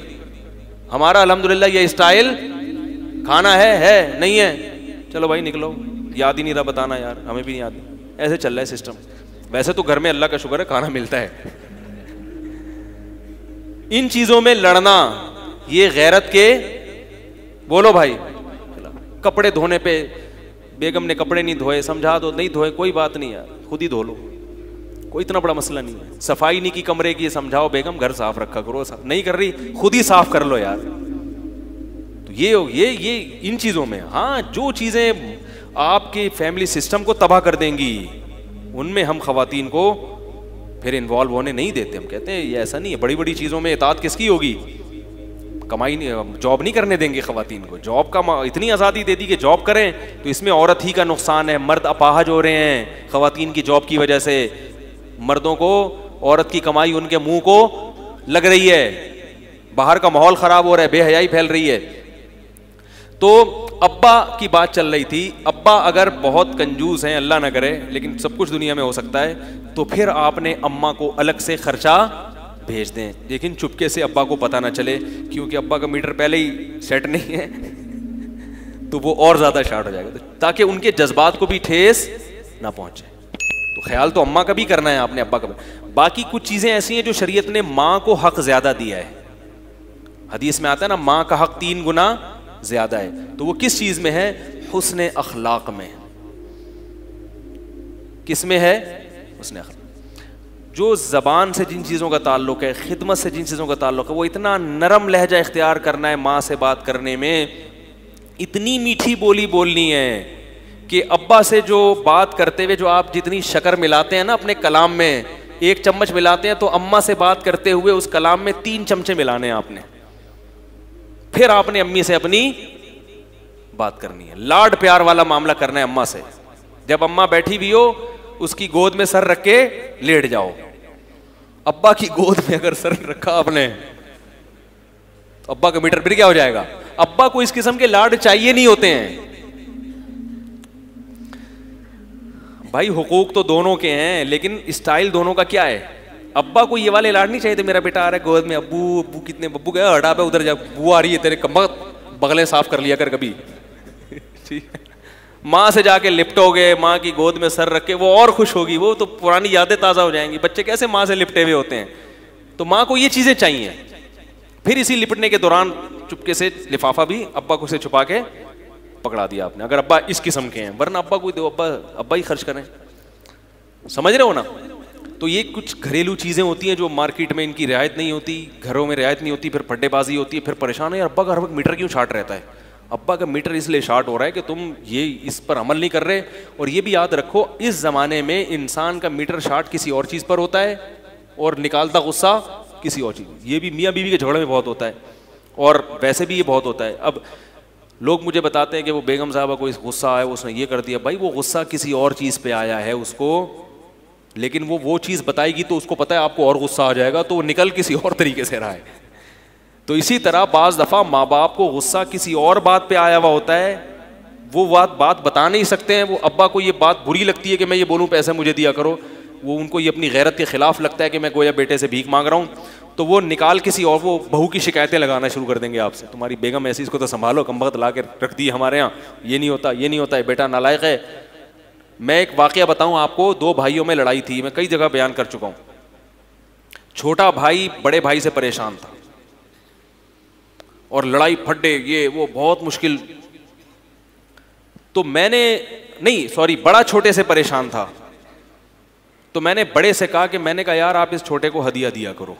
हमारा अल्हम्दुलिल्लाह ये स्टाइल, खाना है नहीं है, चलो भाई निकलो, याद ही नहीं रहा बताना यार, हमें भी नहीं याद, ऐसे चल रहा है सिस्टम। वैसे तो घर में अल्लाह का शुक्र है खाना मिलता है। इन चीजों में लड़ना ये गैरत के, बोलो भाई, कपड़े धोने पे बेगम ने कपड़े नहीं धोए, समझा दो, नहीं धोए कोई बात नहीं यार, खुद ही धो लो, कोई इतना बड़ा मसला नहीं है। सफाई नहीं की कमरे की, समझाओ बेगम घर साफ रखा करो, नहीं कर रही खुद ही साफ कर लो यार। तो ये इन चीजों में, हाँ जो चीजें आपके फैमिली सिस्टम को तबाह कर देंगी उनमें हम खवातीन को फिर इन्वॉल्व होने नहीं देते। हम कहते हैं ये ऐसा नहीं है, बड़ी बड़ी चीजों में इताअत किसकी होगी? कमाई नहीं, जॉब नहीं करने देंगे खवातीन को, जॉब का इतनी आज़ादी दे दी कि जॉब करें, तो इसमें औरत ही का नुकसान है। मर्द अपाहज हो रहे हैं खवातीन की जॉब की वजह से, मर्दों को औरत की कमाई उनके मुंह को लग रही है, बाहर का माहौल खराब हो रहा है, बेहयाई फैल रही है। तो अब्बा की बात चल रही थी। अब्बा अगर बहुत कंजूस हैं, अल्लाह ना करे, लेकिन सब कुछ दुनिया में हो सकता है, तो फिर आपने अम्मा को अलग से खर्चा भेज दें, लेकिन चुपके से अब्बा को पता ना चले, क्योंकि अब्बा का मीटर पहले ही सेट नहीं है तो वो और ज्यादा शार्ट हो जाएगा, ताकि उनके जज्बात को भी ठेस ना पहुंचे। तो ख्याल तो अम्मा का भी करना है आपने, अब्बा का भी। बाकी कुछ चीजें ऐसी हैं जो शरीयत ने माँ को हक ज्यादा दिया है। हदीस में आता है ना, माँ का हक 3 गुना ज्यादा है। तो वो किस चीज में है? हुस्न अखलाक में। किस में है? हुस्न अखलाक। जो जबान से जिन चीज़ों का ताल्लुक है, खिदमत से जिन चीज़ों का ताल्लुक है, वो इतना नरम लहजा इख्तियार करना है माँ से बात करने में, इतनी मीठी बोली बोलनी है कि अब्बा से जो बात करते हुए जो आप जितनी शक्कर मिलाते हैं ना अपने कलाम में, 1 चम्मच मिलाते हैं, तो अम्मा से बात करते हुए उस कलाम में 3 चमचे मिलाने हैं आपने। फिर आपने अम्मी से अपनी बात करनी है, लाड प्यार वाला मामला करना है अम्मा से। जब अम्मा बैठी भी हो, उसकी गोद में सर रख के लेट जाओ। अब्बा की गोद में अगर सर रखा आपने, तो अब्बा का मीटर फिर क्या हो जाएगा? अब्बा को इस किस्म के लाड चाहिए नहीं होते हैं भाई। हुकूक तो दोनों के हैं, लेकिन स्टाइल दोनों का क्या है? अब्बा को ये वाले लाड नहीं चाहिए थे, मेरा बेटा आ रहा है गोद में, अब्बू अब्बू कितने, बब्बू गया हटा पे उधर जा, बुआ आ रही है तेरे कमबख्त, बगलें साफ कर लिया कर कभी ठीक है। माँ से जाके लिपटोगे, माँ की गोद में सर रख के, वो और खुश होगी, वो तो पुरानी यादें ताज़ा हो जाएंगी। बच्चे कैसे माँ से लिपटे हुए होते हैं, तो माँ को ये चीज़ें चाहिए। फिर इसी लिपटने के दौरान चुपके से लिफाफा भी अब्बा को से छुपा के पकड़ा दिया आपने, अगर अब्बा इस किस्म के हैं, वरना अब्बा को दो, अब्बा ही खर्च करें। समझ रहे हो ना? तो ये कुछ घरेलू चीज़ें होती हैं जो मार्केट में इनकी रियायत नहीं होती, घरों में रियायत नहीं होती, फिर फड्डेबाजी होती है, फिर परेशान है यार अब्बा का हर वक्त मीटर क्यों शार्ट रहता है। अब्बा का मीटर इसलिए शार्ट हो रहा है कि तुम ये इस पर अमल नहीं कर रहे। और ये भी याद रखो, इस ज़माने में इंसान का मीटर शार्ट किसी और चीज़ पर होता है और निकालता गुस्सा किसी और चीज़। ये भी मियाँ बीवी के झगड़े में बहुत होता है, और वैसे भी ये बहुत होता है। अब लोग मुझे बताते हैं कि वो बेगम साहबा को इस गुस्सा आया, उसने ये कर दिया। भाई वो गुस्सा किसी और चीज़ पे आया है उसको, लेकिन वो चीज़ बताएगी तो उसको पता है आपको और गुस्सा आ जाएगा, तो वो निकल किसी और तरीके से रहा है। तो इसी तरह बाज़ दफ़ा माँ बाप को गुस्सा किसी और बात पे आया हुआ होता है, वो बात बता नहीं सकते हैं। वो अब्बा को ये बात बुरी लगती है कि मैं ये बोलूँ पैसे मुझे दिया करो, वो उनको ये अपनी गैरत के खिलाफ लगता है कि मैं गोया बेटे से भीख मांग रहा हूँ, तो वो निकाल किसी और, वो बहू की शिकायतें लगाना शुरू कर देंगे आपसे। तुम्हारी बेगम ऐसी, इसको तो संभालो, कमबख्त ला के रख दी हमारे यहाँ, ये नहीं होता, ये नहीं होता है, बेटा नालायक है। मैं एक वाक़या बताऊँ आपको, 2 भाइयों में लड़ाई थी, मैं कई जगह बयान कर चुका हूँ। छोटा भाई बड़े भाई से परेशान था और लड़ाई फड्डे ये वो बहुत मुश्किल। तो बड़ा छोटे से परेशान था, तो मैंने बड़े से कहा कि मैंने कहा यार आप इस छोटे को हदिया दिया करो।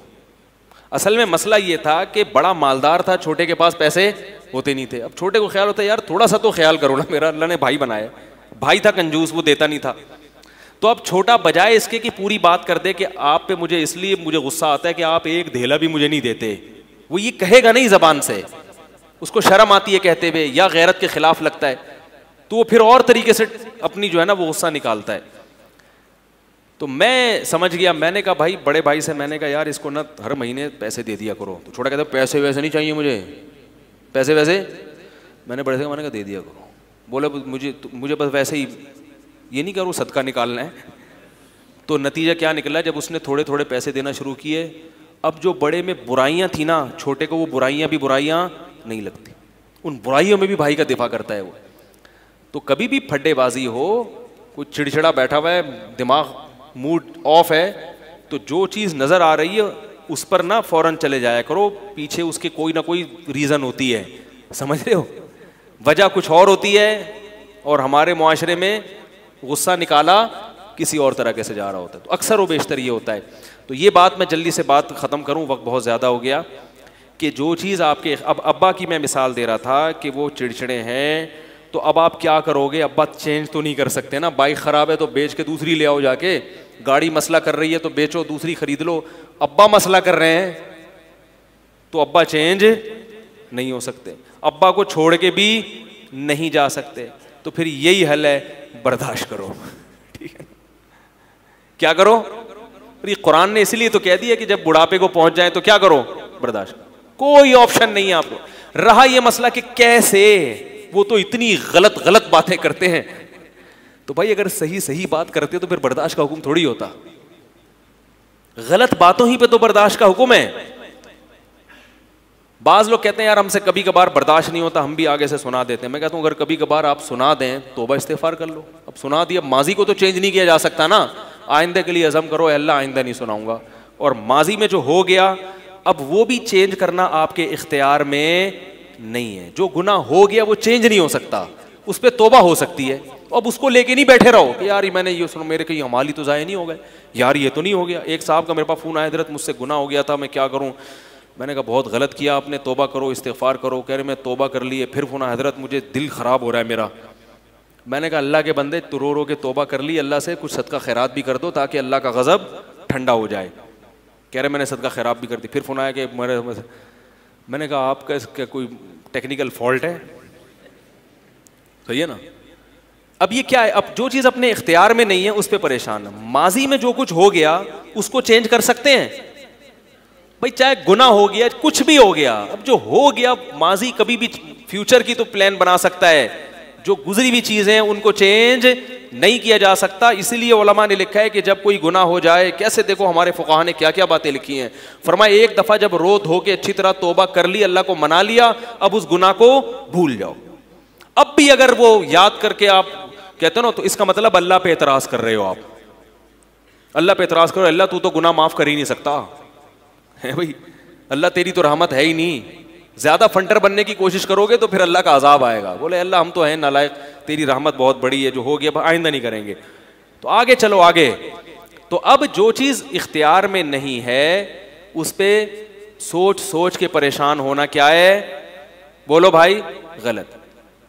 असल में मसला ये था कि बड़ा मालदार था, छोटे के पास पैसे होते नहीं थे। अब छोटे को ख्याल होता है यार थोड़ा सा तो ख्याल करो ना, मेरा अल्लाह ने भाई बनाया। भाई था कंजूस, वो देता नहीं था। तो अब छोटा बजाय इसके कि पूरी बात कर दे कि आप पे मुझे इसलिए मुझे गुस्सा आता है कि आप एक धेला भी मुझे नहीं देते, वो ये कहेगा नहीं जबान से, उसको शर्म आती है कहते हुए, या गैरत के खिलाफ लगता है, तो वो फिर और तरीके से अपनी जो है ना वो गुस्सा निकालता है। तो मैं समझ गया, मैंने कहा भाई बड़े भाई से, मैंने कहा यार इसको ना हर महीने पैसे दे दिया करो। तो छोटा कहता पैसे वैसे नहीं चाहिए मुझे, पैसे वैसे। मैंने बड़े से मैंने कहा दे दिया करो। बोले मुझे बस वैसे ही, ये नहीं करो सदका निकालना है। तो नतीजा क्या निकला, जब उसने थोड़े थोड़े पैसे देना शुरू किए, अब जो बड़े में बुराइयां थी ना, छोटे को वो बुराइयां भी बुराइयां नहीं लगती, उन बुराइयों में भी भाई का दिफा करता है वो। तो कभी भी फड्डेबाजी हो, कुछ चिड़चिड़ा बैठा हुआ है, दिमाग मूड ऑफ है, तो जो चीज़ नज़र आ रही है उस पर ना फौरन चले जाया करो, पीछे उसके कोई ना कोई रीज़न होती है, समझ रहे हो, वजह कुछ और होती है, और हमारे मुआशरे में गुस्सा निकाला किसी और तरह से जा रहा होता है। तो अक्सर व बेशतर ये होता है। तो ये बात मैं जल्दी से बात ख़त्म करूँ, वक्त बहुत ज़्यादा हो गया, कि जो चीज़ आपके, अब अब्बा की मैं मिसाल दे रहा था कि वो चिड़चिड़े हैं, तो अब आप क्या करोगे? अब्बा चेंज तो नहीं कर सकते ना, बाइक ख़राब है तो बेच के दूसरी ले आओ जाके, गाड़ी मसला कर रही है तो बेचो दूसरी खरीद लो। अब्बा मसला कर रहे हैं तो अब्बा चेंज नहीं हो सकते, अब्बा को छोड़ के भी नहीं जा सकते, तो फिर यही हल है, बर्दाश्त करो। ठीक है, क्या करो? ये कुरान ने इसलिए तो कह दिया कि जब बुढ़ापे को पहुंच जाए तो क्या करो? बर्दाश्त करो। कोई ऑप्शन नहीं है आपको। रहा यह मसला कि कैसे, वो तो इतनी गलत गलत बातें करते हैं, तो भाई अगर सही सही बात करते तो फिर बर्दाश्त का हुक्म थोड़ी होता। गलत बातों ही पे तो बर्दाश्त का हुक्म है। बाज लोग कहते हैं यार हमसे कभी कभार बर्दाश्त नहीं होता, हम भी आगे से सुना देते हैं। मैं कहता हूं अगर कभी कभार आप सुना दें तौबा इस्तिगफार कर लो। अब सुना दिया, माजी को तो चेंज नहीं किया जा सकता ना। आइंदे के लिए अज़म करो, अल्लाह आइंदा नहीं सुनाऊंगा। और माजी में जो हो गया अब वो भी चेंज करना आपके इख्तियार में नहीं है। जो गुनाह हो गया वो चेंज नहीं हो सकता, उस पर तौबा हो सकती है। अब उसको लेके नहीं बैठे रहो कि यार मैंने ये सुनो, मेरे कहीं अमाली तो ज़ाया नहीं हो गए, यार ये तो नहीं हो गया। एक साहब का मेरे पास फ़ोन आया, हज़रत मुझसे गुनाह हो गया था, मैं क्या करूँ? मैंने कहा बहुत गलत किया आपने, तौबा करो, इस्तिगफार करो। कह रहे मैं तौबा कर लिए। फिर फ़ोन आया, हज़रत मुझे दिल ख़राब हो रहा है मेरा। मैंने कहा अल्लाह के बंदे, तू रो के तौबा कर ली, अल्लाह से कुछ सदका खैरात भी कर दो ताकि अल्लाह का गज़ब ठंडा हो जाए। कह रहे मैंने सदका खैरात भी कर दी। फिर फ़ोन आया कि मैंने कहा आपका कोई टेक्निकल फॉल्ट है, सही है ना। अब ये क्या है? अब जो चीज़ अपने इख्तियार में नहीं है उस पर परेशान है। माजी में जो कुछ हो गया उसको चेंज कर सकते हैं भाई, चाहे गुनाह हो गया, कुछ भी हो गया। अब जो हो गया, माजी कभी भी फ्यूचर की तो प्लान बना सकता है, जो गुजरी हुई चीजें हैं उनको चेंज नहीं किया जा सकता। इसीलिए उलमा ने लिखा है कि जब कोई गुनाह हो जाए, कैसे देखो हमारे फुक़हा ने क्या क्या बातें लिखी हैं। फरमाया एक दफा जब रो धो के अच्छी तरह तौबा कर ली, अल्लाह को मना लिया, अब उस गुनाह को भूल जाओ। अब भी अगर वो याद करके आप कहते हो ना, तो इसका मतलब अल्लाह पे एतराज कर रहे हो आप। अल्लाह पे एतराज करो, अल्लाह तू तो गुनाह माफ कर ही नहीं सकता है भाई, अल्लाह तेरी तो रहमत है ही नहीं। ज्यादा फंटर बनने की कोशिश करोगे तो फिर अल्लाह का अजाब आएगा। बोले अल्लाह हम तो हैं नालायक, तेरी रहमत बहुत बड़ी है, जो हो गया आइंदा नहीं करेंगे। तो आगे चलो आगे। तो अब जो चीज इख्तियार में नहीं है उस पे सोच सोच के परेशान होना क्या है? बोलो भाई, गलत।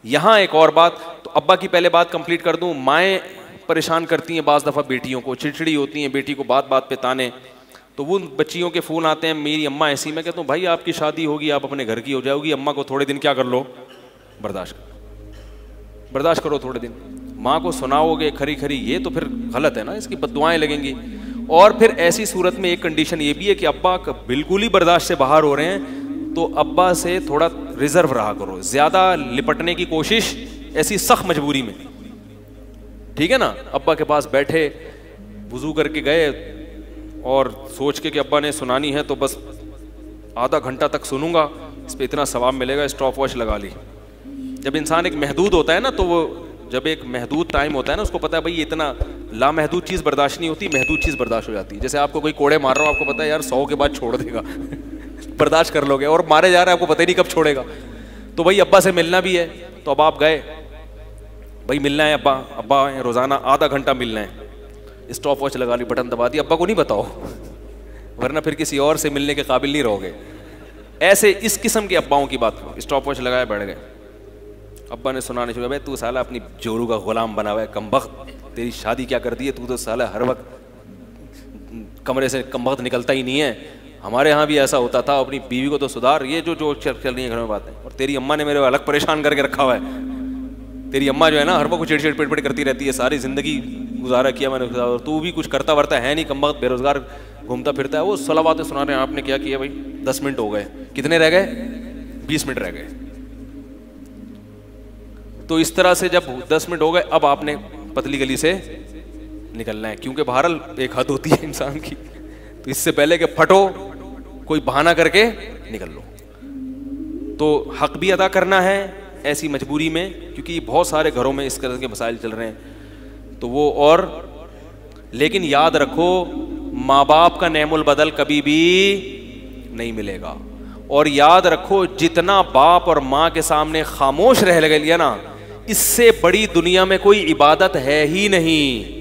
यहां एक और बात, तो अब्बा की पहले बात कंप्लीट कर दूं। माएँ परेशान करती हैं बाज दफा बेटियों को, चिड़चिड़ी होती हैं, बेटी को बात बात पे ताने। तो वो बच्चियों के फ़ोन आते हैं, मेरी अम्मा ऐसी। मैं कहता हूँ भाई आपकी शादी होगी, आप अपने घर की हो जाओगी, अम्मा को थोड़े दिन क्या कर लो, बर्दाश्त करो थोड़े दिन। माँ को सुनाओगे खरी खरी, ये तो फिर गलत है ना, इसकी बद्दुआएं लगेंगी। और फिर ऐसी सूरत में एक कंडीशन ये भी है कि अब्बा बिल्कुल ही बर्दाश्त से बाहर हो रहे हैं, तो अब्बा से थोड़ा रिजर्व रहा करो, ज़्यादा लिपटने की कोशिश ऐसी सख्त मजबूरी में, ठीक है ना। अब्बा के पास बैठे, वुज़ू करके गए और सोच के कि अब्बा ने सुनानी है तो बस आधा घंटा तक सुनूंगा, इस पर इतना सवाब मिलेगा, स्टॉप वॉच लगा ली। जब इंसान एक महदूद होता है ना, तो वो जब एक महदूद टाइम होता है ना, उसको पता है भाई ये इतना लामहदूद चीज़ बर्दाश्त नहीं होती, महदूद चीज़ बर्दाश्त हो जाती है। जैसे आपको कोई कोड़े मार रहा हो, आपको पता है यार 100 के बाद छोड़ देगा बर्दाश्त कर लोगे, और मारे जा रहा है आपको पता ही नहीं कब छोड़ेगा। तो भाई अब्बा से मिलना भी है, तो अब आप गए, भाई मिलना है अब्बा, अब्बा रोज़ाना आधा घंटा मिलना है, स्टॉप वॉच लगा ली, बटन दबा दिया। अब्बा को नहीं बताओ वरना फिर किसी और से मिलने के काबिल नहीं रहोगे। ऐसे इस किस्म के अब्बाओं की बात करो, स्टॉप वॉच लगाया, बैठ गए। अब्बा ने सुनाने शुरू, भाई तू साला अपनी जोरू का गुलाम बना हुआ है, कमबख्त, तेरी शादी क्या कर दी है, तू तो साला हर वक्त कमरे से कमबख्त निकलता ही नहीं है। हमारे यहाँ भी ऐसा होता था, अपनी बीवी को तो सुधार, ये जो चल रही है घर में बातें। और तेरी अम्मा ने मेरे अलग परेशान करके रखा हुआ है। तेरी अम्मा जो है ना, हर वक्त चिड़चिड़ पिटपिट करती रहती है, सारी जिंदगी गुजारा किया मैंने, और तू भी कुछ करता वरता है नहीं, कमबख्त बेरोजगार घूमता फिरता है। वो सलावातें सुना रहे हैं, आपने क्या किया भाई, 10 मिनट हो गए, कितने रह गए, 20 मिनट रह गए। तो इस तरह से जब 10 मिनट हो गए, अब आपने पतली गली से निकलना है, क्योंकि बहरहाल एक हद होती है इंसान की। तो इससे पहले कि फटो, कोई बहाना करके निकल लो। तो हक भी अदा करना है ऐसी मजबूरी में, क्योंकि बहुत सारे घरों में इस तरह के मसाइल चल रहे हैं। तो वो, और लेकिन याद रखो, माँ बाप का नेमुल बदल कभी भी नहीं मिलेगा। और याद रखो, जितना बाप और माँ के सामने खामोश रह लिया ना, इससे बड़ी दुनिया में कोई इबादत है ही नहीं।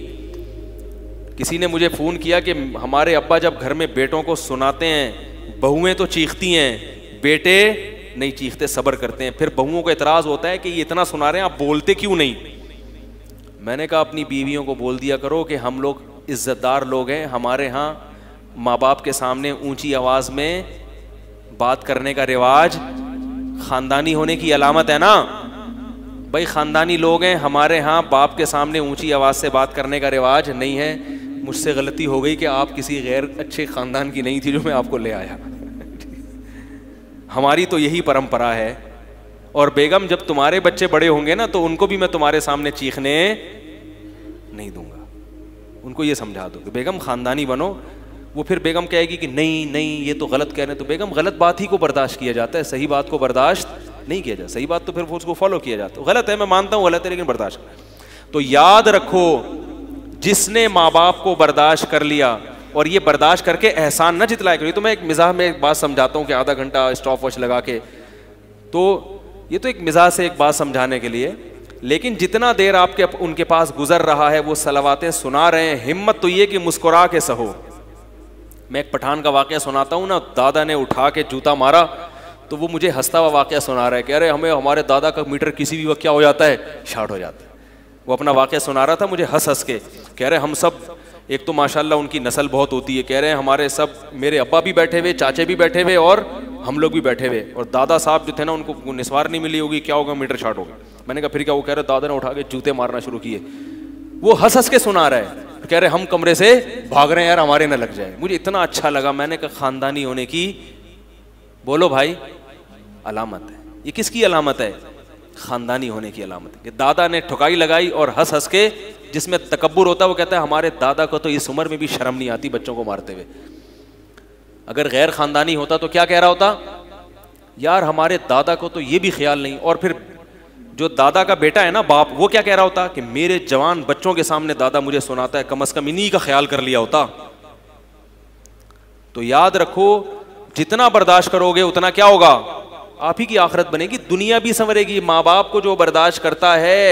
किसी ने मुझे फ़ोन किया कि हमारे अब्बा जब घर में बेटों को सुनाते हैं, बहुएं तो चीखती हैं, बेटे नहीं चीखते, सब्र करते हैं। फिर बहुओं को एतराज़ होता है कि ये इतना सुना रहे हैं, आप बोलते क्यों नहीं। मैंने कहा अपनी बीवियों को बोल दिया करो कि हम लोग इज़्ज़तदार लोग हैं, हमारे यहाँ माँ बाप के सामने ऊंची आवाज़ में बात करने का रिवाज ख़ानदानी होने की अलामत है ना भाई। ख़ानदानी लोग हैं हमारे यहाँ, बाप के सामने ऊंची आवाज़ से बात करने का रिवाज नहीं है। मुझसे गलती हो गई कि आप किसी गैर अच्छे ख़ानदान की नहीं थी जो मैं आपको ले आया। हमारी तो यही परंपरा है। और बेगम, जब तुम्हारे बच्चे बड़े होंगे ना तो उनको भी मैं तुम्हारे सामने चीखने नहीं दूंगा। उनको ये समझा दो कि बेगम ख़ानदानी बनो। वो फिर बेगम कहेगी कि नहीं नहीं ये तो गलत कह रहे हैं। तो बेगम, गलत बात ही को बर्दाश्त किया जाता है, सही बात को बर्दाश्त नहीं किया जाता। सही बात तो फिर उसको फॉलो किया जाता है। गलत है, मैं मानता हूँ गलत है, लेकिन बर्दाश्त। तो याद रखो, जिसने माँ बाप को बर्दाश्त कर लिया, और ये बर्दाश्त करके एहसान न जितलाया करो। तो मैं एक मिजाह में एक बात समझाता हूँ कि आधा घंटा स्टॉप वॉच लगा के, तो ये तो एक मिजाज से एक बात समझाने के लिए। लेकिन जितना देर आपके उनके पास गुजर रहा है वो सलावातें सुना रहे हैं, हिम्मत तो ये कि मुस्कुरा के सहो। मैं एक पठान का वाकया सुनाता हूँ ना, दादा ने उठा के जूता मारा तो वो मुझे हंसता हुआ वाकया सुना रहा है। कह रहे हमें हमारे दादा का मीटर किसी भी वक्त क्या हो जाता है, शार्ट हो जाता है। वो अपना वाकया सुना रहा था मुझे हंस हंस के। कह रहे हम सब, एक तो माशाल्लाह उनकी नस्ल बहुत होती है। कह रहे हैं हमारे सब, मेरे अब्बा भी बैठे हुए, चाचे भी बैठे हुए और हम लोग भी बैठे हुए, और दादा साहब जो थे ना उनको निस्वार नहीं मिली होगी, क्या होगा, मीटर शार्ट होगा। मैंने कहा फिर क्या? वो कह रहे दादा ने उठा के जूते मारना शुरू किए। वो हंस हंस के सुना रहा है, कह रहे हम कमरे से भाग रहे हैं यार, हमारे न लग जाए। मुझे इतना अच्छा लगा। मैंने कहा खानदानी होने की, बोलो भाई, अलामत है। ये किसकी अलामत है? खानदानी होने की अलामत है कि दादा ने ठुकाई लगाई और हंस हंस के, जिसमें तकब्बुर होता है वो कहता है हमारे दादा को तो इस उम्र में भी शर्म नहीं आती बच्चों को मारते हुए। अगर गैर खानदानी होता तो क्या कह रहा होता, यार हमारे दादा को तो ये भी ख्याल नहीं। और फिर जो दादा का बेटा है ना, बाप, वो क्या कह रहा होता कि मेरे जवान बच्चों के सामने दादा मुझे सुनाता है, कम से कम इन्हीं का ख्याल कर लिया होता। तो याद रखो, जितना बर्दाश्त करोगे उतना क्या होगा, आप ही की आखिरत बनेगी, दुनिया भी संवरेगी। माँ बाप को जो बर्दाश्त करता है,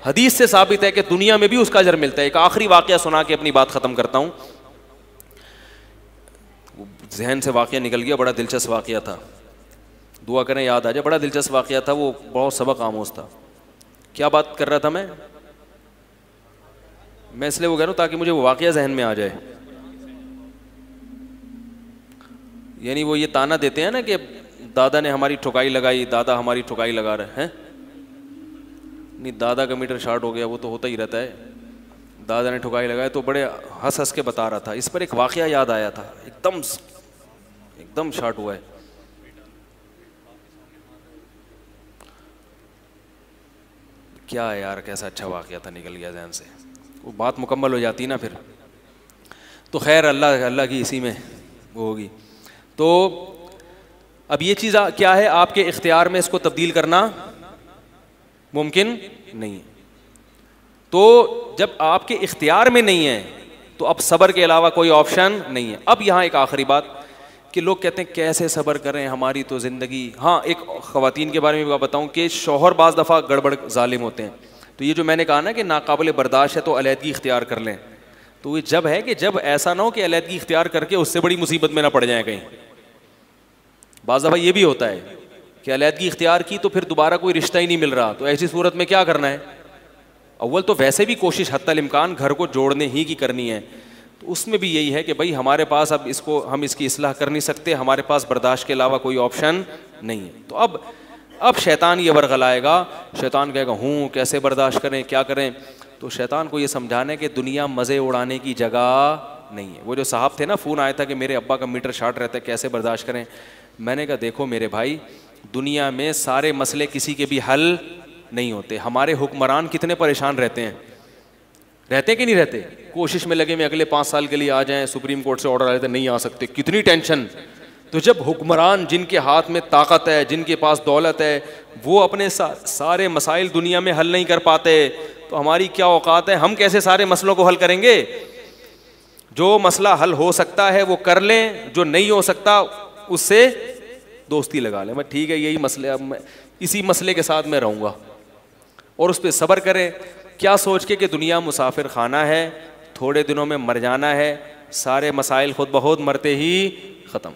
हदीस से साबित है कि दुनिया में भी उसका अजर मिलता है। एक आखिरी वाकया सुना के अपनी बात खत्म करता हूं। जहन से वाकया निकल गया, बड़ा दिलचस्प वाकया था, दुआ करें याद आ जाए। बड़ा दिलचस्प वाकया था, वो बहुत सबक आमोज था। क्या बात कर रहा था मैं इसलिए वो कह रहा हूं ताकि मुझे वो वाकया जहन में आ जाए। यानी वो ये ताना देते हैं ना कि दादा ने हमारी ठुकाई लगाई, दादा हमारी ठुकाई लगा रहे हैं। नहीं, दादा का मीटर शार्ट हो गया, वो तो होता ही रहता है। दादा ने ठुकाई लगाई तो बड़े हंस हंस के बता रहा था। इस पर एक वाकया याद आया था, एकदम शार्ट हुआ है। क्या है यार, कैसा अच्छा वाकया था, निकल गया ज़हन से। वो बात मुकम्मल हो जाती ना फिर तो खैर, अल्लाह की इसी में वो होगी। तो अब ये चीज़ क्या है, आपके इख्तियार में इसको तब्दील करना मुमकिन नहीं है। तो जब आपके इख्तियार में नहीं है तो अब सब्र के अलावा कोई ऑप्शन नहीं है। अब यहाँ एक आखिरी बात कि लोग कहते हैं कैसे सब्र करें, हमारी तो ज़िंदगी। हाँ, एक ख़वातीन के बारे में बताऊँ कि शौहर बाज़ दफ़ा गड़बड़ ज़ालिम होते हैं। तो ये जो मैंने कहा ना कि नाकाबिल बर्दाश्त है तो अलहदगी इख्तियार कर लें, तो ये जब है कि जब ऐसा ना हो कि अलहदगी इख्तियार करके उससे बड़ी मुसीबत में ना पड़ जाए कहीं। बाज़ दफ़ा ये भी होता है कि अलहदगी इख्तियार की तो फिर दोबारा कोई रिश्ता ही नहीं मिल रहा, तो ऐसी सूरत में क्या करना है? अव्वल तो वैसे भी कोशिश हत्तल इम्कान घर को जोड़ने ही की करनी है, तो उसमें भी यही है कि भाई हमारे पास अब हम इसकी इस्लाह कर नहीं सकते, हमारे पास बर्दाश्त के अलावा कोई ऑप्शन नहीं है। तो अब शैतान ये वर्गलाएगा, शैतान कहेगा हूँ कैसे बर्दाश्त करें, क्या करें? तो शैतान को ये समझाने कि दुनिया मज़े उड़ाने की जगह नहीं है। वो जो साहब थे ना, फ़ोन आया था कि मेरे अब्बा का मीटर शार्ट रहता है, कैसे बर्दाश्त करें? मैंने कहा देखो मेरे भाई, दुनिया में सारे मसले किसी के भी हल नहीं होते। हमारे हुक्मरान कितने परेशान रहते हैं कि नहीं रहते? कोशिश में लगे मैं अगले 5 साल के लिए आ जाएं, सुप्रीम कोर्ट से ऑर्डर आ जाते नहीं आ सकते, कितनी टेंशन। तो जब हुक्मरान जिनके हाथ में ताकत है, जिनके पास दौलत है, वो अपने सारे मसाइल दुनिया में हल नहीं कर पाते, तो हमारी क्या औकात है? हम कैसे सारे मसलों को हल करेंगे? जो मसला हल हो सकता है वो कर लें, जो नहीं हो सकता उससे दोस्ती लगा लें। मैं ठीक है, यही मसले, अब मैं इसी मसले के साथ मैं रहूँगा, और उस पर सब्र करें। क्या सोच के कि दुनिया मुसाफिर खाना है, थोड़े दिनों में मर जाना है, सारे मसाइल खुद ब खुद मरते ही ख़त्म।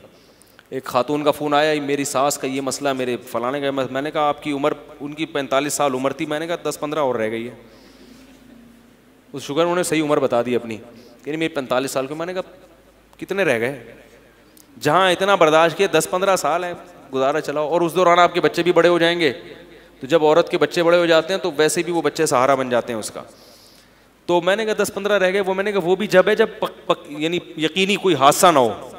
एक खातून का फ़ोन आया, मेरी सास का ये मसला, मेरे फलाने का। मैंने कहा आपकी उम्र, उनकी 45 साल उम्र थी, मैंने कहा 10-15 और रह गई है। उस शुगर उन्होंने सही उम्र बता दी अपनी, यानी मेरी 45 साल की। मैंने कहा कितने रह गए? जहाँ इतना बर्दाश्त किए 10-15 साल है, गुजारा चलाओ, और उस दौरान आपके बच्चे भी बड़े हो जाएंगे। तो जब औरत के बच्चे बड़े हो जाते हैं तो वैसे भी वो बच्चे सहारा बन जाते हैं उसका। तो मैंने कहा 10-15 रह गए, वो मैंने कहा वो भी जब है जब यानी यकीनी कोई हादसा ना हो,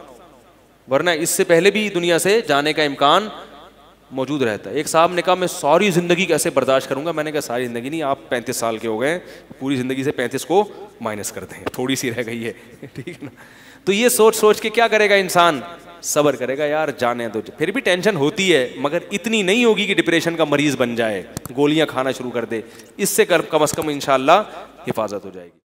वरना इससे पहले भी दुनिया से जाने का इम्कान मौजूद रहता है। एक साहब ने कहा मैं सारी ज़िंदगी कैसे बर्दाश्त करूंगा। मैंने कहा सारी ज़िंदगी नहीं, आप 35 साल के हो गए, पूरी ज़िंदगी से 35 को माइनस कर दें, थोड़ी सी रह गई है ठीक है ना। तो ये सोच सोच के क्या करेगा इंसान, सब्र करेगा, यार जाने दो। फिर भी टेंशन होती है, मगर इतनी नहीं होगी कि डिप्रेशन का मरीज बन जाए, गोलियां खाना शुरू कर दे। इससे कम से कम इंशाअल्लाह हिफाजत हो जाएगी।